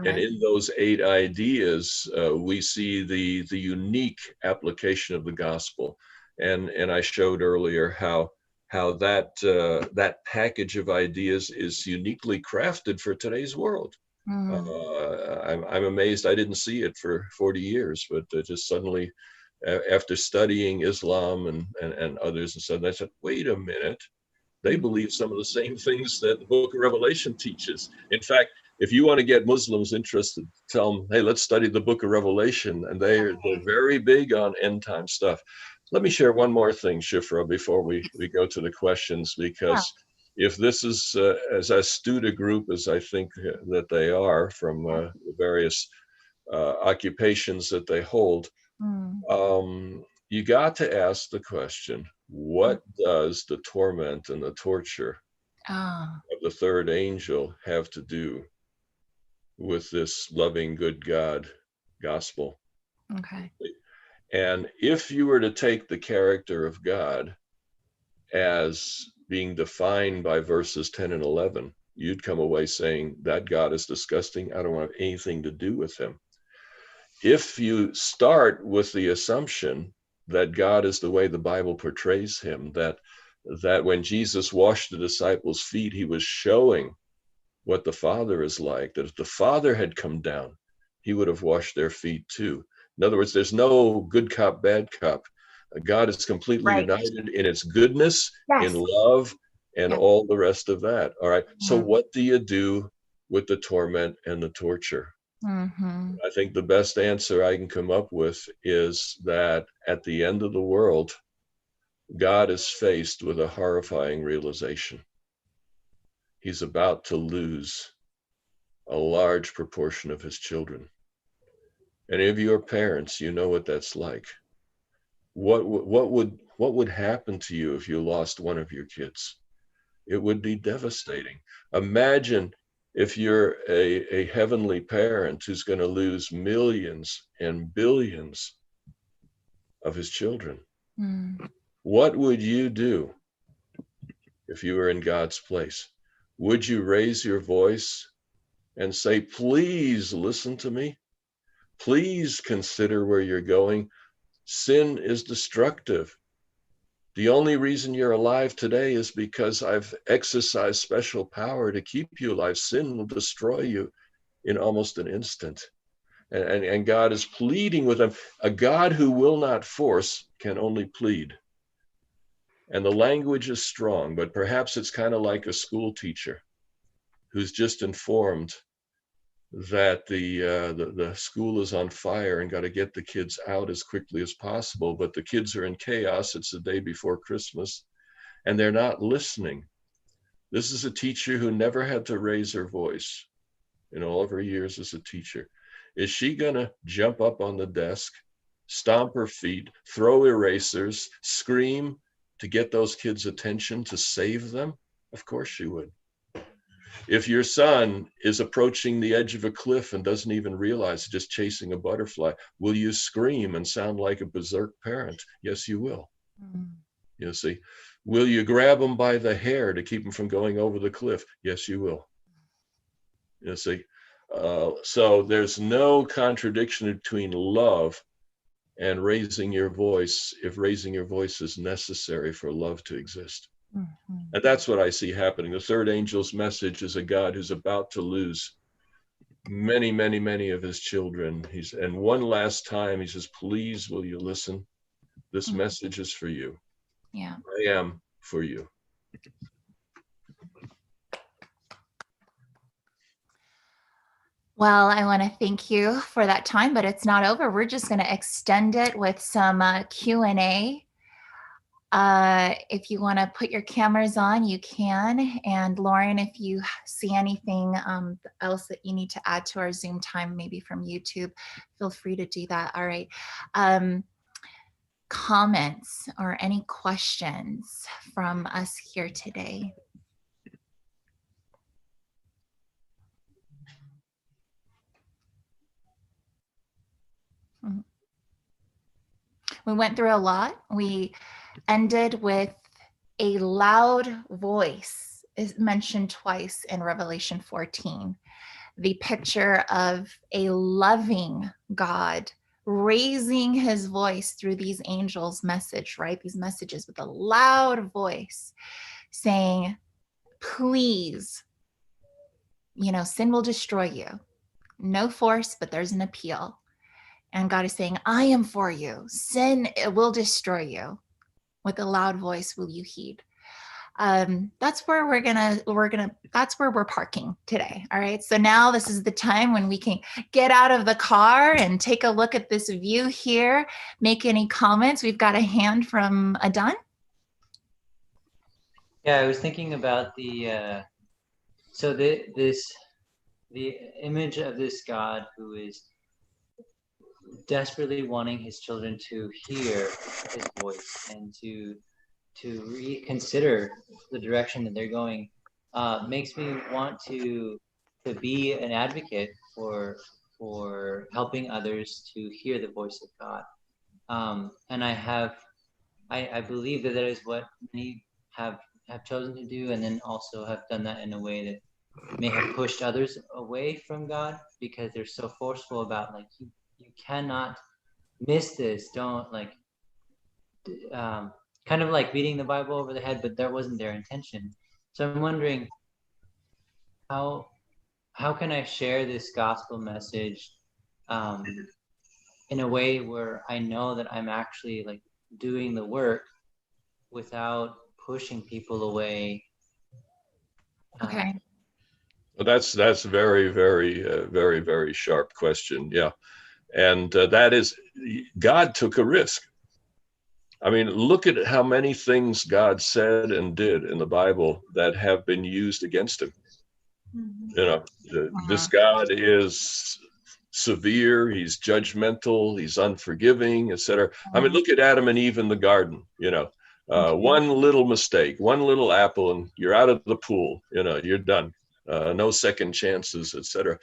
And in those 8 ideas, we see the unique application of the gospel. And I showed earlier how that package of ideas is uniquely crafted for today's world. I'm amazed I didn't see it for 40 years, but just suddenly, after studying Islam and others, and so I said, wait a minute, they believe some of the same things that the book of Revelation teaches. In fact, if you want to get Muslims interested, tell them, hey, let's study the book of Revelation. And they're very big on end time stuff. Let me share one more thing, Shifra, before we go to the questions, because if this is as astute a group as I think that they are from the various occupations that they hold, you got to ask the question, what does the torment and the torture of the third angel have to do with this loving, good God gospel? Okay. And if you were to take the character of God as being defined by verses 10 and 11, you'd come away saying that God is disgusting. I don't want to have anything to do with him. If you start with the assumption that God is the way the Bible portrays him, that when Jesus washed the disciples' feet, he was showing what the Father is like, that if the Father had come down, he would have washed their feet too. In other words, there's no good cop, bad cop. God is completely united in its goodness, in love, and all the rest of that. All right. So what do you do with the torment and the torture? I think the best answer I can come up with is that at the end of the world, God is faced with a horrifying realization. He's about to lose a large proportion of his children. Any of you are parents, you know what that's like. What would happen to you if you lost one of your kids? It would be devastating. Imagine if you're a heavenly parent who's going to lose millions and billions of his children. What would you do if you were in God's place? Would you raise your voice and say, please listen to me. Please consider where you're going. Sin is destructive. The only reason you're alive today is because I've exercised special power to keep you alive. Sin will destroy you in almost an instant. And God is pleading with them. A God who will not force can only plead. And the language is strong, but perhaps it's kind of like a school teacher who's just informed that the school is on fire and got to get the kids out as quickly as possible, but the kids are in chaos. It's the day before Christmas, and they're not listening. This is a teacher who never had to raise her voice in all of her years as a teacher. Is she gonna jump up on the desk, stomp her feet, throw erasers, scream to get those kids' attention to save them? Of course she would. If your son is approaching the edge of a cliff and doesn't even realize just chasing a butterfly, will you scream and sound like a berserk parent? Yes, you will. You see, will you grab him by the hair to keep him from going over the cliff? Yes, you will. You see, so there's no contradiction between love and raising your voice if raising your voice is necessary for love to exist. And that's what I see happening. The third angel's message is a God who's about to lose many, many, many of his children. And one last time, he says, please, will you listen? This message is for you. Yeah. I am for you. Well, I want to thank you for that time, but it's not over. We're just going to extend it with some Q&A. If you want to put your cameras on, you can. And Lauren, if you see anything else that you need to add to our Zoom time, maybe from YouTube, feel free to do that. All right. Comments or any questions from us here today? We went through a lot. We ended with a loud voice is mentioned twice in Revelation 14. The picture of a loving God raising his voice through these angels' message, right? These messages with a loud voice saying, please, sin will destroy you. No force, but there's an appeal. And God is saying, I am for you. Sin, it will destroy you. With a loud voice, will you heed? That's where that's where we're parking today. All right. So now this is the time when we can get out of the car and take a look at this view here, make any comments. We've got a hand from Adon. Yeah, I was thinking about the image of this God who is desperately wanting his children to hear his voice and to reconsider the direction that they're going, makes me want to be an advocate for helping others to hear the voice of God. And I believe that is what many have chosen to do, and then also have done that in a way that may have pushed others away from God because they're so forceful about, like, you cannot miss this. Don't, like, kind of like beating the Bible over the head, but that wasn't their intention. So I'm wondering, how can I share this gospel message in a way where I know that I'm actually, like, doing the work without pushing people away? Okay. Well, that's very, very, very, very sharp question. Yeah. And that is, God took a risk. I mean, look at how many things God said and did in the Bible that have been used against him. This God is severe, he's judgmental, he's unforgiving, etc. I mean, look at Adam and Eve in the garden, one little mistake, one little apple, and you're out of the pool, you're done. No second chances, etc.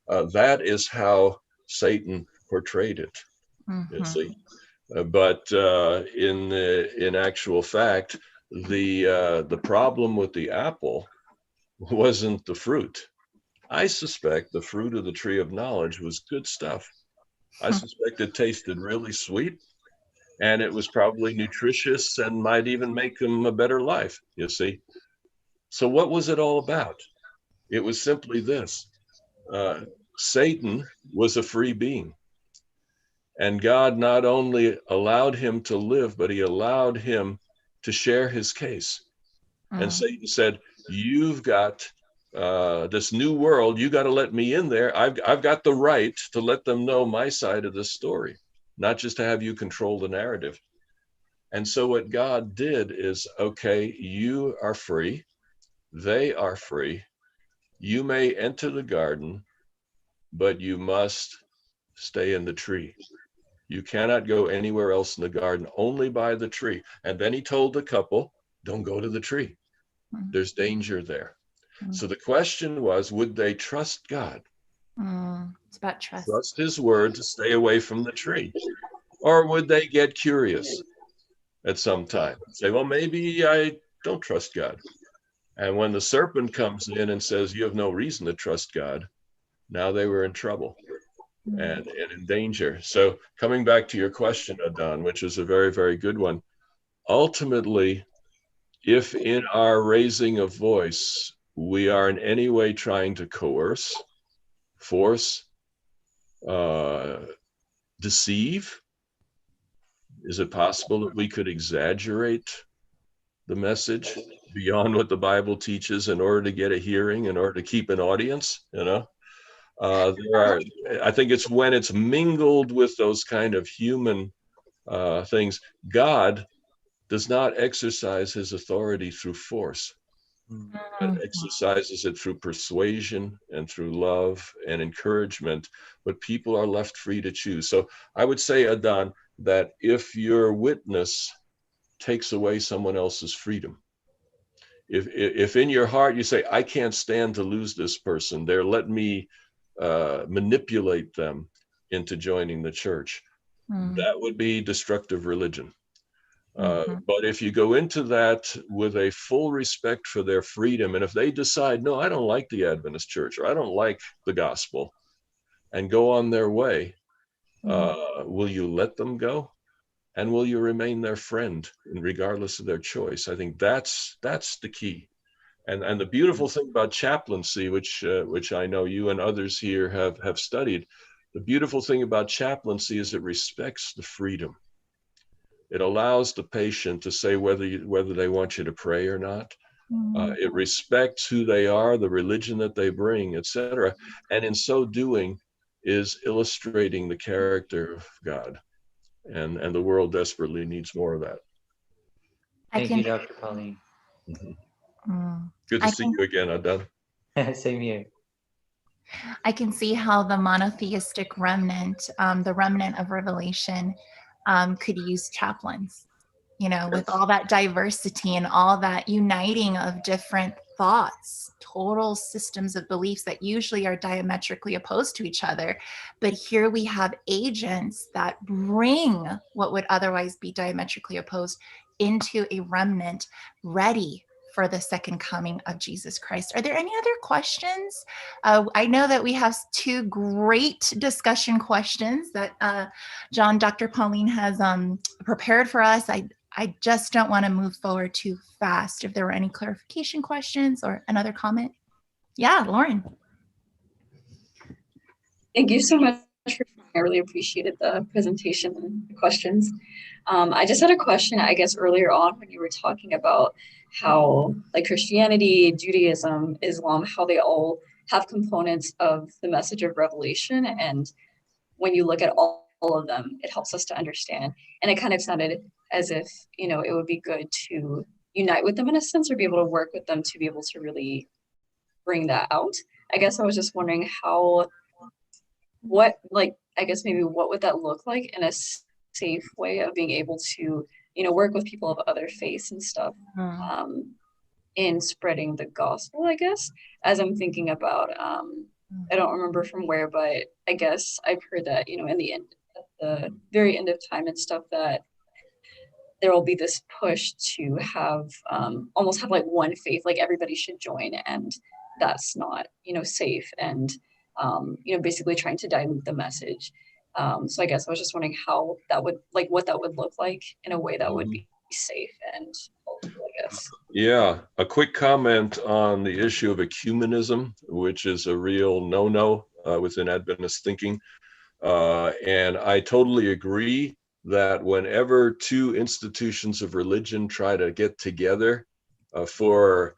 That is how Satan portrayed it, you see. But in actual fact, the problem with the apple wasn't the fruit. I suspect the fruit of the tree of knowledge was good stuff. I suspect it tasted really sweet, and it was probably nutritious and might even make them a better life, you see. So what was it all about? It was simply this. Satan was a free being. And God not only allowed him to live, but he allowed him to share his case. And Satan said, you've got this new world. You got to let me in there. I've got the right to let them know my side of the story, not just to have you control the narrative. And so what God did is, okay, you are free. They are free. You may enter the garden, but you must stay in the tree. You cannot go anywhere else in the garden, only by the tree. And then he told the couple, don't go to the tree. There's danger there. So the question was, would they trust God? It's about trust. Trust his word to stay away from the tree? Or would they get curious at some time? Say, well, maybe I don't trust God. And when the serpent comes in and says, you have no reason to trust God, now they were in trouble. And in danger. So coming back to your question, Adon, which is a very, very good one. Ultimately, if in our raising of voice, we are in any way trying to coerce, force, deceive, is it possible that we could exaggerate the message beyond what the Bible teaches in order to get a hearing, in order to keep an audience, you know? I think it's when it's mingled with those kind of human things. God does not exercise his authority through force, but exercises it through persuasion and through love and encouragement, but people are left free to choose. So I would say, Adon, that if your witness takes away someone else's freedom, if in your heart you say, I can't stand to lose this person, let me manipulate them into joining the church, that would be destructive religion. But if you go into that with a full respect for their freedom, and if they decide, no, I don't like the Adventist church, or I don't like the gospel, and go on their way, will you let them go? And will you remain their friend, regardless of their choice? I think that's the key. And the beautiful thing about chaplaincy, which I know you and others here have studied, the beautiful thing about chaplaincy is it respects the freedom. It allows the patient to say whether they want you to pray or not. It respects who they are, the religion that they bring, etc. And in so doing, is illustrating the character of God. And the world desperately needs more of that. Thank you, Dr. Pauline. Good to see you again, Adon. Same here. I can see how the monotheistic remnant, the remnant of Revelation, could use chaplains, with all that diversity and all that uniting of different thoughts, total systems of beliefs that usually are diametrically opposed to each other. But here we have agents that bring what would otherwise be diametrically opposed into a remnant ready for the second coming of Jesus Christ. Are there any other questions? I know that we have two great discussion questions that Dr. Pauline has prepared for us. I just don't want to move forward too fast. If there were any clarification questions or another comment. Yeah, Lauren. Thank you so much. I really appreciated the presentation and the questions. I just had a question, I guess, earlier on when you were talking about how like Christianity, Judaism, Islam, how they all have components of the message of Revelation. And when you look at all of them, it helps us to understand. And it kind of sounded as if, it would be good to unite with them in a sense, or be able to work with them to be able to really bring that out. I guess I was just wondering what would that look like in a safe way of being able to, work with people of other faiths and stuff, in spreading the gospel, I guess, as I'm thinking about, I don't remember from where, but I guess I've heard that, in the end, at the very end of time and stuff, that there will be this push to have, almost have like one faith, like everybody should join and that's not, safe, and basically trying to dilute the message. So I guess I was just wondering how that would, like, what that would look like in a way that would be safe and helpful, I guess. Yeah, a quick comment on the issue of ecumenism, which is a real no-no within Adventist thinking. And I totally agree that whenever two institutions of religion try to get together for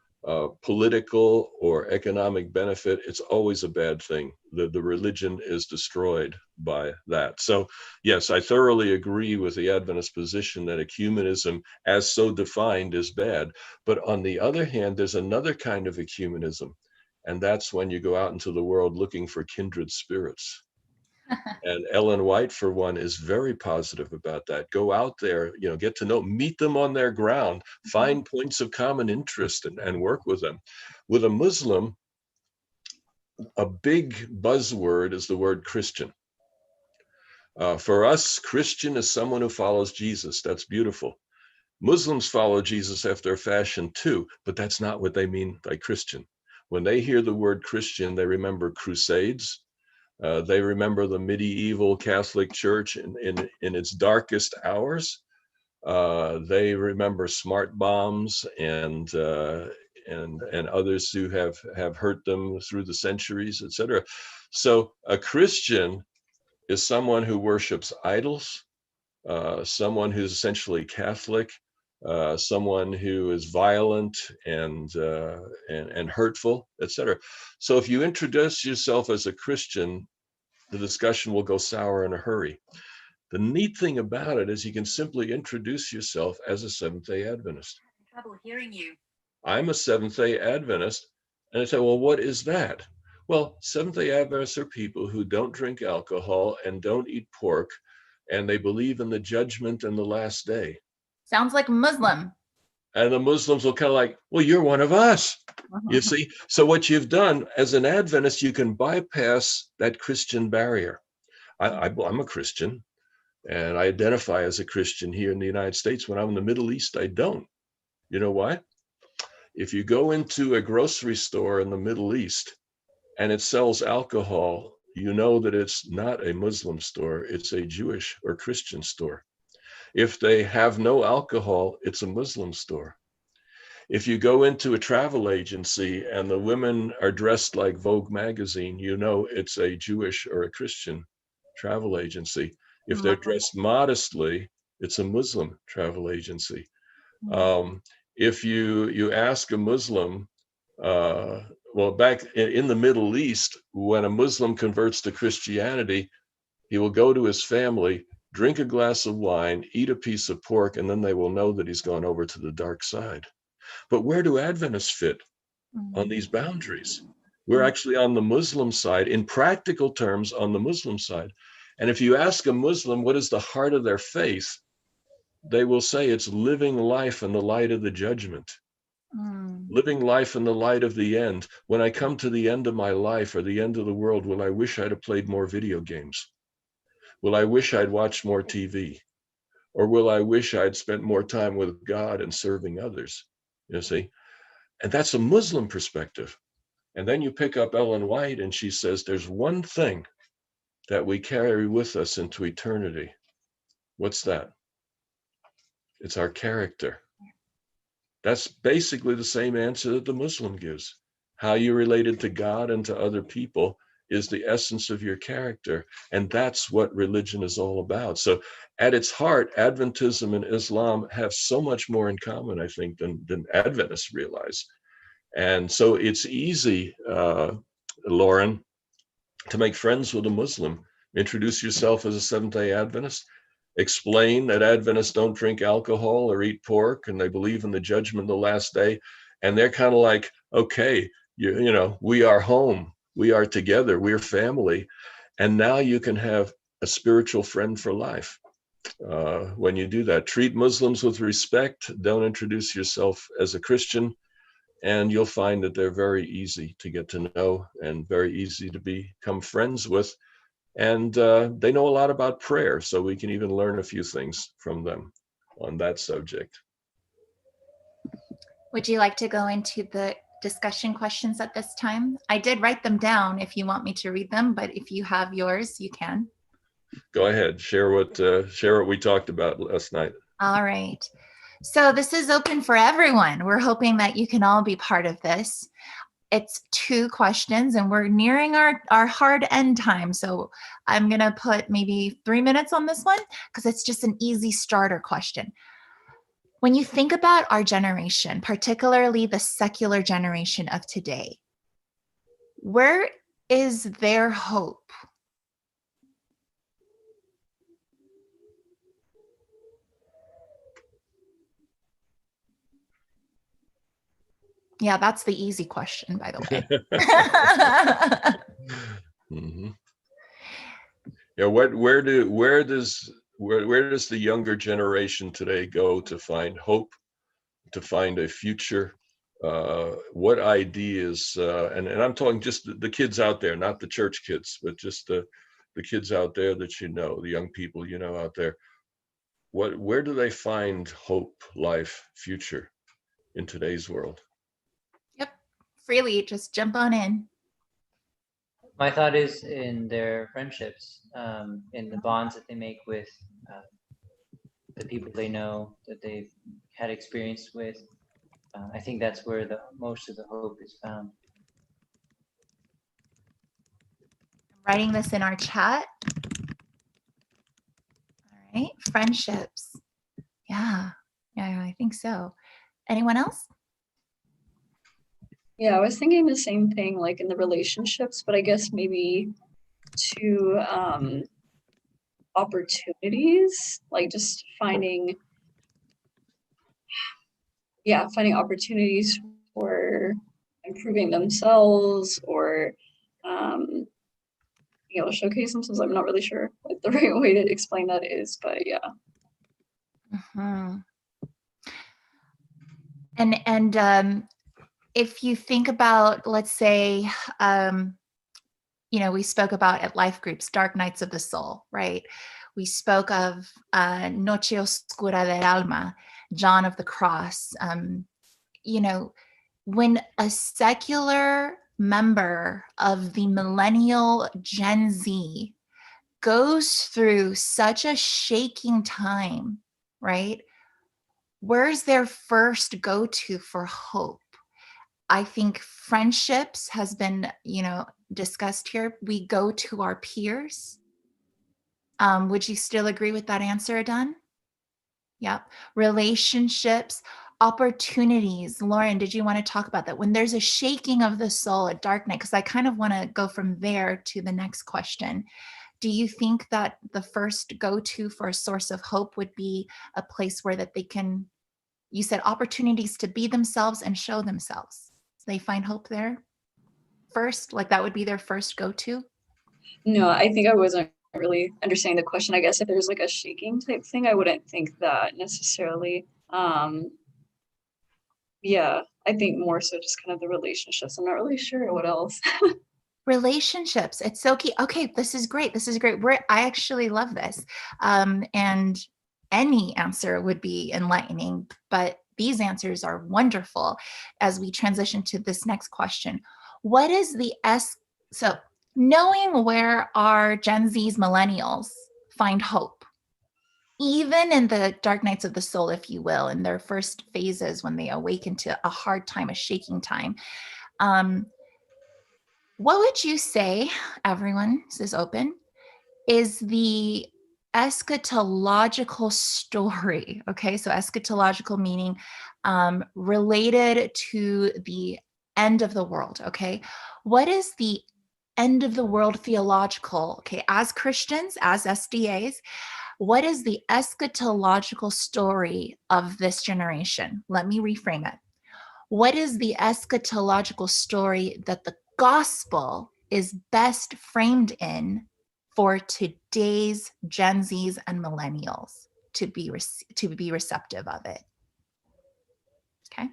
political or economic benefit, it's always a bad thing. The religion is destroyed by that. So yes, I thoroughly agree with the Adventist position that ecumenism as so defined is bad. But on the other hand, there's another kind of ecumenism, and that's when you go out into the world looking for kindred spirits. And Ellen White, for one, is very positive about that. Go out there, get to know, meet them on their ground, find points of common interest and work with them. With a Muslim, a big buzzword is the word Christian. For us, Christian is someone who follows Jesus. That's beautiful. Muslims follow Jesus after a fashion too, but that's not what they mean by Christian. When they hear the word Christian, they remember crusades. They remember the medieval Catholic Church in its darkest hours. They remember smart bombs and others who have hurt them through the centuries, etc. So a Christian is someone who worships idols, someone who's essentially Catholic, someone who is violent and hurtful, etc. So if you introduce yourself as a Christian, the discussion will go sour in a hurry. The neat thing about it is you can simply introduce yourself as a Seventh-day Adventist. Trouble hearing you. I'm a Seventh-day Adventist. And I say, well, what is that? Well, Seventh-day Adventists are people who don't drink alcohol and don't eat pork, and they believe in the judgment and the last day. Sounds like a Muslim. And the Muslims will kind of like, well, you're one of us, you see? So what you've done as an Adventist, you can bypass that Christian barrier. I'm a Christian, and I identify as a Christian here in the United States. When I'm in the Middle East, I don't. You know why? If you go into a grocery store in the Middle East and it sells alcohol, you know that it's not a Muslim store, it's a Jewish or Christian store. If they have no alcohol, it's a Muslim store. If you go into a travel agency and the women are dressed like Vogue magazine, you know it's a Jewish or a Christian travel agency. If they're dressed modestly, it's a Muslim travel agency. If you ask a Muslim, well, back in the Middle East, when a Muslim converts to Christianity, he will go to his family, drink a glass of wine, eat a piece of pork, and then they will know that he's gone over to the dark side. But where do Adventists fit on these boundaries? We're actually on the Muslim side, in practical terms, on the Muslim side. And if you ask a Muslim what is the heart of their faith, they will say it's living life in the light of the judgment. Living life in the light of the end. When I come to the end of my life or the end of the world, will I wish I'd have played more video games? Will I wish I'd watched more TV? Or will I wish I'd spent more time with God and serving others? You see? And that's a Muslim perspective. And then you pick up Ellen White and she says, there's one thing that we carry with us into eternity. What's that? It's our character. That's basically the same answer that the Muslim gives. How you related to God and to other people is the essence of your character. And that's what religion is all about. So at its heart, Adventism and Islam have so much more in common, I think, than Adventists realize. And so it's easy, Lauren, to make friends with a Muslim. Introduce yourself as a Seventh-day Adventist. Explain that Adventists don't drink alcohol or eat pork, and they believe in the judgment of the last day. And they're kind of like, okay, you know, we are home. We are together. We're family. And now you can have a spiritual friend for life. When you do that, treat Muslims with respect. Don't introduce yourself as a Christian. And you'll find that they're very easy to get to know and very easy to become friends with. And they know a lot about prayer, so we can even learn a few things from them on that subject. Would you like to go into the discussion questions at this time? I did write them down if you want me to read them, but if you have yours, you can. Go ahead, share what we talked about last night. All right. So this is open for everyone. We're hoping that you can all be part of this. It's 2 questions and we're nearing our hard end time. So I'm going to put maybe 3 minutes on this one because it's just an easy starter question. When you think about our generation, particularly the secular generation of today, where is their hope? Yeah, that's the easy question, by the way. Mm-hmm. Yeah, where does the younger generation today go to find hope, to find a future? What ideas? And I'm talking just the kids out there, not the church kids, but just the kids out there that you know, the young people you know out there. Where do they find hope, life, future in today's world? Yep, freely, just jump on in. My thought is in their friendships, in the bonds that they make with the people they know, that they've had experience with. I think that's where most of the hope is found. I'm writing this in our chat. All right, friendships. Yeah, I think so. Anyone else? Yeah, I was thinking the same thing, like in the relationships, but I guess maybe to opportunities, like just finding opportunities for improving themselves or showcase themselves. I'm not really sure what the right way to explain that is, but yeah. Mm-hmm. And if you think about, let's say, we spoke about at life groups, dark nights of the soul, right? We spoke of Noche Oscura del Alma, John of the Cross. When a secular member of the millennial Gen Z goes through such a shaking time, right? Where's their first go-to for hope? I think friendships has been, discussed here. We go to our peers. Would you still agree with that answer, Adun? Yep. Relationships, opportunities. Lauren, did you want to talk about that? When there's a shaking of the soul at dark night, because I kind of want to go from there to the next question. Do you think that the first go-to for a source of hope would be a place where that they can, you said opportunities to be themselves and show themselves? They find hope there first? Like that would be their first go-to? No, I think I wasn't really understanding the question. I guess if there's like a shaking type thing, I wouldn't think that necessarily. Yeah, I think more so just kind of the relationships. I'm not really sure what else. Relationships. It's so key. Okay, this is great. I actually love this. And any answer would be enlightening, but these answers are wonderful as we transition to this next question. What is the so knowing where our Gen Z's millennials find hope, even in the dark nights of the soul, if you will, in their first phases when they awaken to a hard time, a shaking time, what would you say, everyone, this is open, is the eschatological story? Okay, so eschatological meaning related to the end of the world, okay? What is the end of the world theological, okay, as Christians, as SDAs, what is the eschatological story of this generation? Let me reframe it. What is the eschatological story that the gospel is best framed in for today's Gen Zs and millennials to be receptive of it? Okay.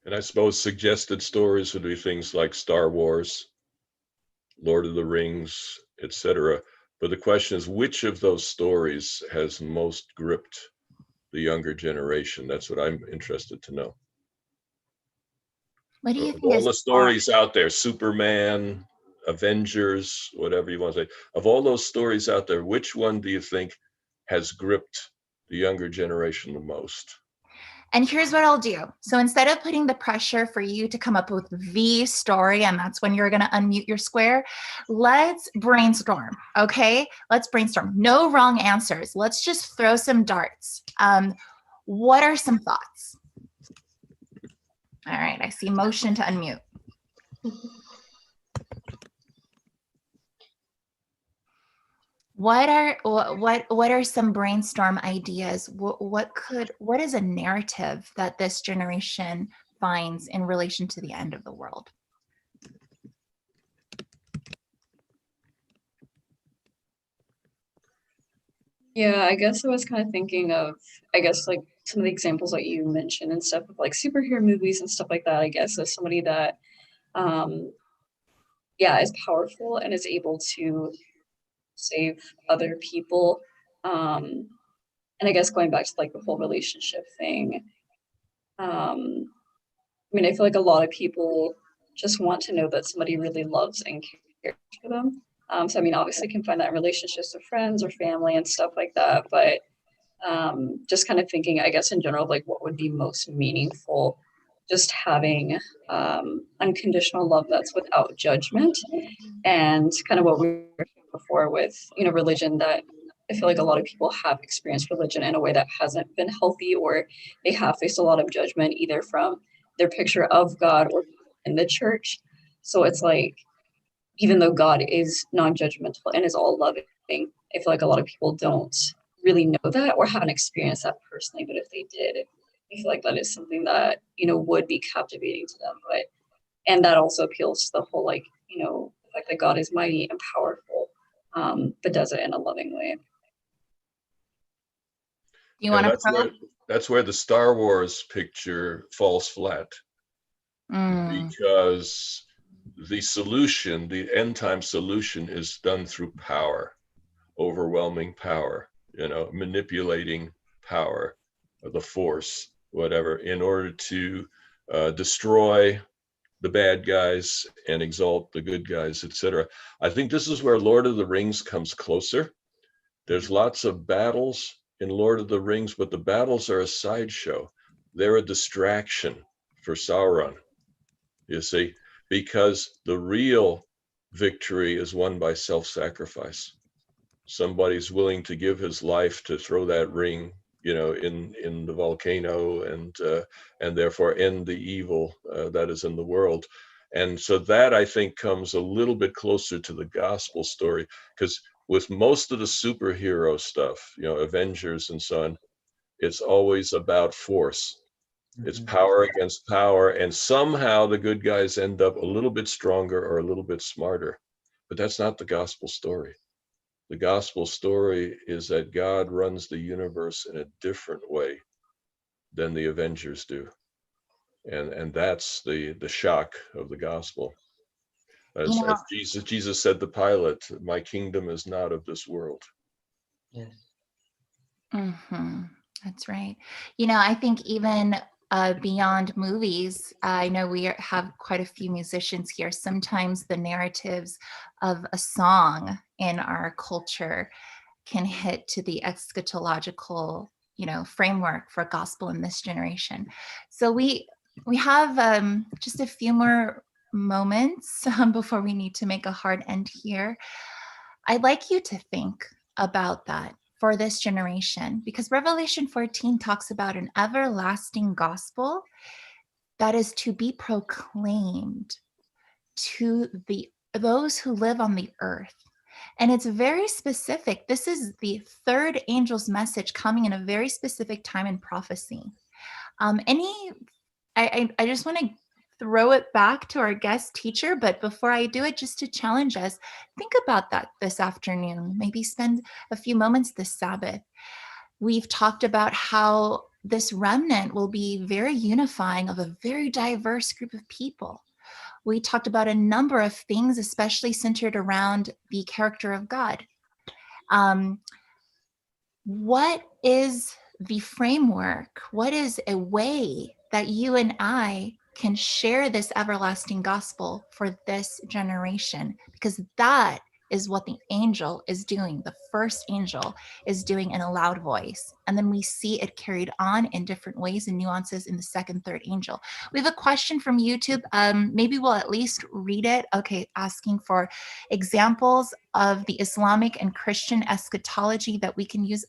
And I suppose suggested stories would be things like Star Wars, Lord of the Rings, etc. But the question is, which of those stories has most gripped the younger generation? That's what I'm interested to know. What do you Of think all is the stories out there, Superman, Avengers, whatever you want to say, of all those stories out there, which one do you think has gripped the younger generation the most? And here's what I'll do. So instead of putting the pressure for you to come up with the story, and that's when you're going to unmute your square, let's brainstorm. Okay, let's brainstorm. No wrong answers. Let's just throw some darts. What are some thoughts? All right, I see motion to unmute. What are some brainstorm ideas? What is a narrative that this generation finds in relation to the end of the world? Yeah, I guess I was kind of thinking of, I guess, like some of the examples that you mentioned and stuff of like superhero movies and stuff like that, I guess, as somebody that, yeah, is powerful and is able to save other people. And I guess going back to like the whole relationship thing, I mean, I feel like a lot of people just want to know that somebody really loves and cares for them. So I mean, obviously, can find that in relationships with friends or family and stuff like that. But just kind of thinking, I guess, in general, like what would be most meaningful, just having unconditional love that's without judgment, and kind of what we were saying before with religion, that I feel like a lot of people have experienced religion in a way that hasn't been healthy, or they have faced a lot of judgment either from their picture of God or in the church. So it's like, even though God is non-judgmental and is all loving, I feel like a lot of people don't really know that or haven't experienced that personally. But if they did, I feel like that is something that, would be captivating to them. And that also appeals to the whole, like, the fact that God is mighty and powerful, but does it in a loving way. Do you want to? That's where the Star Wars picture falls flat, because the solution, the end time solution, is done through power, overwhelming power, manipulating power, the force, whatever, in order to destroy the bad guys and exalt the good guys, etc. I think this is where Lord of the Rings comes closer. There's lots of battles in Lord of the Rings, but the battles are a sideshow. They're a distraction for Sauron, you see, because the real victory is won by self-sacrifice. Somebody's willing to give his life to throw that ring, in the volcano, and therefore end the evil that is in the world. And so that, I think, comes a little bit closer to the gospel story, because with most of the superhero stuff, Avengers and so on, it's always about force. It's power against power, and somehow the good guys end up a little bit stronger or a little bit smarter. But that's not the gospel story. The gospel story is that God runs the universe in a different way than the Avengers do. And that's the shock of the gospel. As Jesus said to Pilate, my kingdom is not of this world. Yes. That's right. I think even beyond movies, I know we have quite a few musicians here. Sometimes the narratives of a song in our culture can hit to the eschatological, framework for gospel in this generation. So we have just a few more moments before we need to make a hard end here. I'd like you to think about that for this generation, because Revelation 14 talks about an everlasting gospel that is to be proclaimed to those who live on the earth. And it's very specific. This is the third angel's message coming in a very specific time in prophecy. I just want to throw it back to our guest teacher, but before I do it, just to challenge us, think about that this afternoon. Maybe spend a few moments this Sabbath. We've talked about how this remnant will be very unifying of a very diverse group of people. We talked about a number of things, especially centered around the character of God. What is the framework? What is a way that you and I can share this everlasting gospel for this generation, because that is what the angel is doing. The first angel is doing in a loud voice. And then we see it carried on in different ways and nuances in the second, third angel. We have a question from YouTube. Maybe we'll at least read it. Okay, asking for examples of the Islamic and Christian eschatology that we can use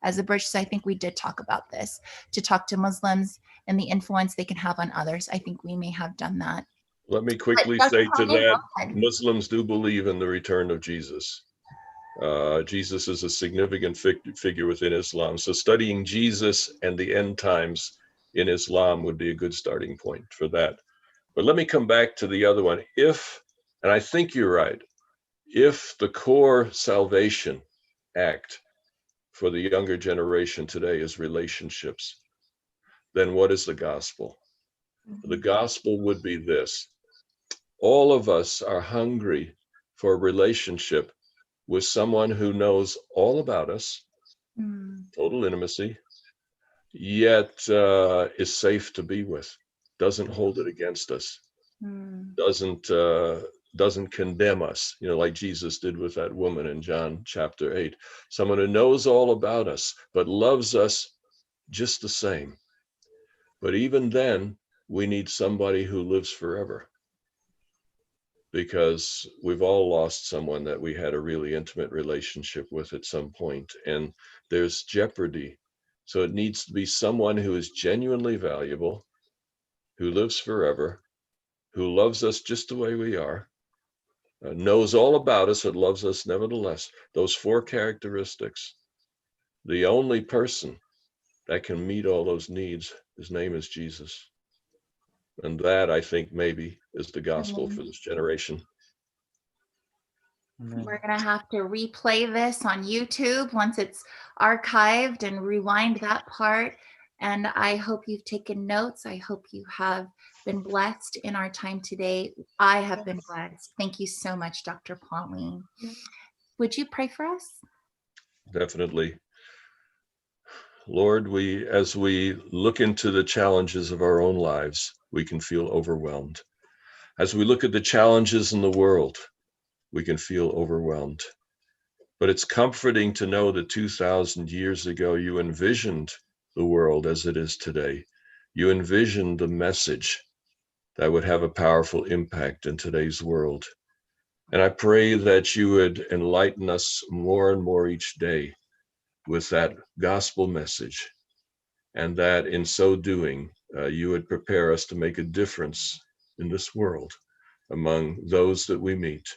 as a bridge. So I think we did talk about this, to talk to Muslims and the influence they can have on others. I think we may have done that. Let me quickly say to that, Muslims do believe in the return of Jesus. Jesus is a significant figure within Islam. So studying Jesus and the end times in Islam would be a good starting point for that. But let me come back to the other one. If, and I think you're right, if the core salvation act for the younger generation today is relationships, then what is the gospel? The gospel would be this. All of us are hungry for a relationship with someone who knows all about us, total intimacy, yet is safe to be with, doesn't hold it against us, doesn't condemn us, like Jesus did with that woman in John chapter 8. Someone who knows all about us, but loves us just the same. But even then, we need somebody who lives forever, because we've all lost someone that we had a really intimate relationship with at some point, and there's jeopardy. So it needs to be someone who is genuinely valuable, who lives forever, who loves us just the way we are, knows all about us and loves us nevertheless. Those four characteristics. The only person that can meet all those needs, his name is Jesus. And that, I think, maybe is the gospel for this generation. We're going to have to replay this on YouTube once it's archived and rewind that part. And I hope you've taken notes. I hope you have been blessed in our time today. I have been blessed. Thank you so much, Dr. Pauline. Would you pray for us? Definitely. Lord, as we look into the challenges of our own lives, we can feel overwhelmed. As we look at the challenges in the world, we can feel overwhelmed. But it's comforting to know that 2,000 years ago, you envisioned the world as it is today. You envisioned the message that would have a powerful impact in today's world. And I pray that you would enlighten us more and more each day with that gospel message, and that in so doing, you would prepare us to make a difference in this world among those that we meet.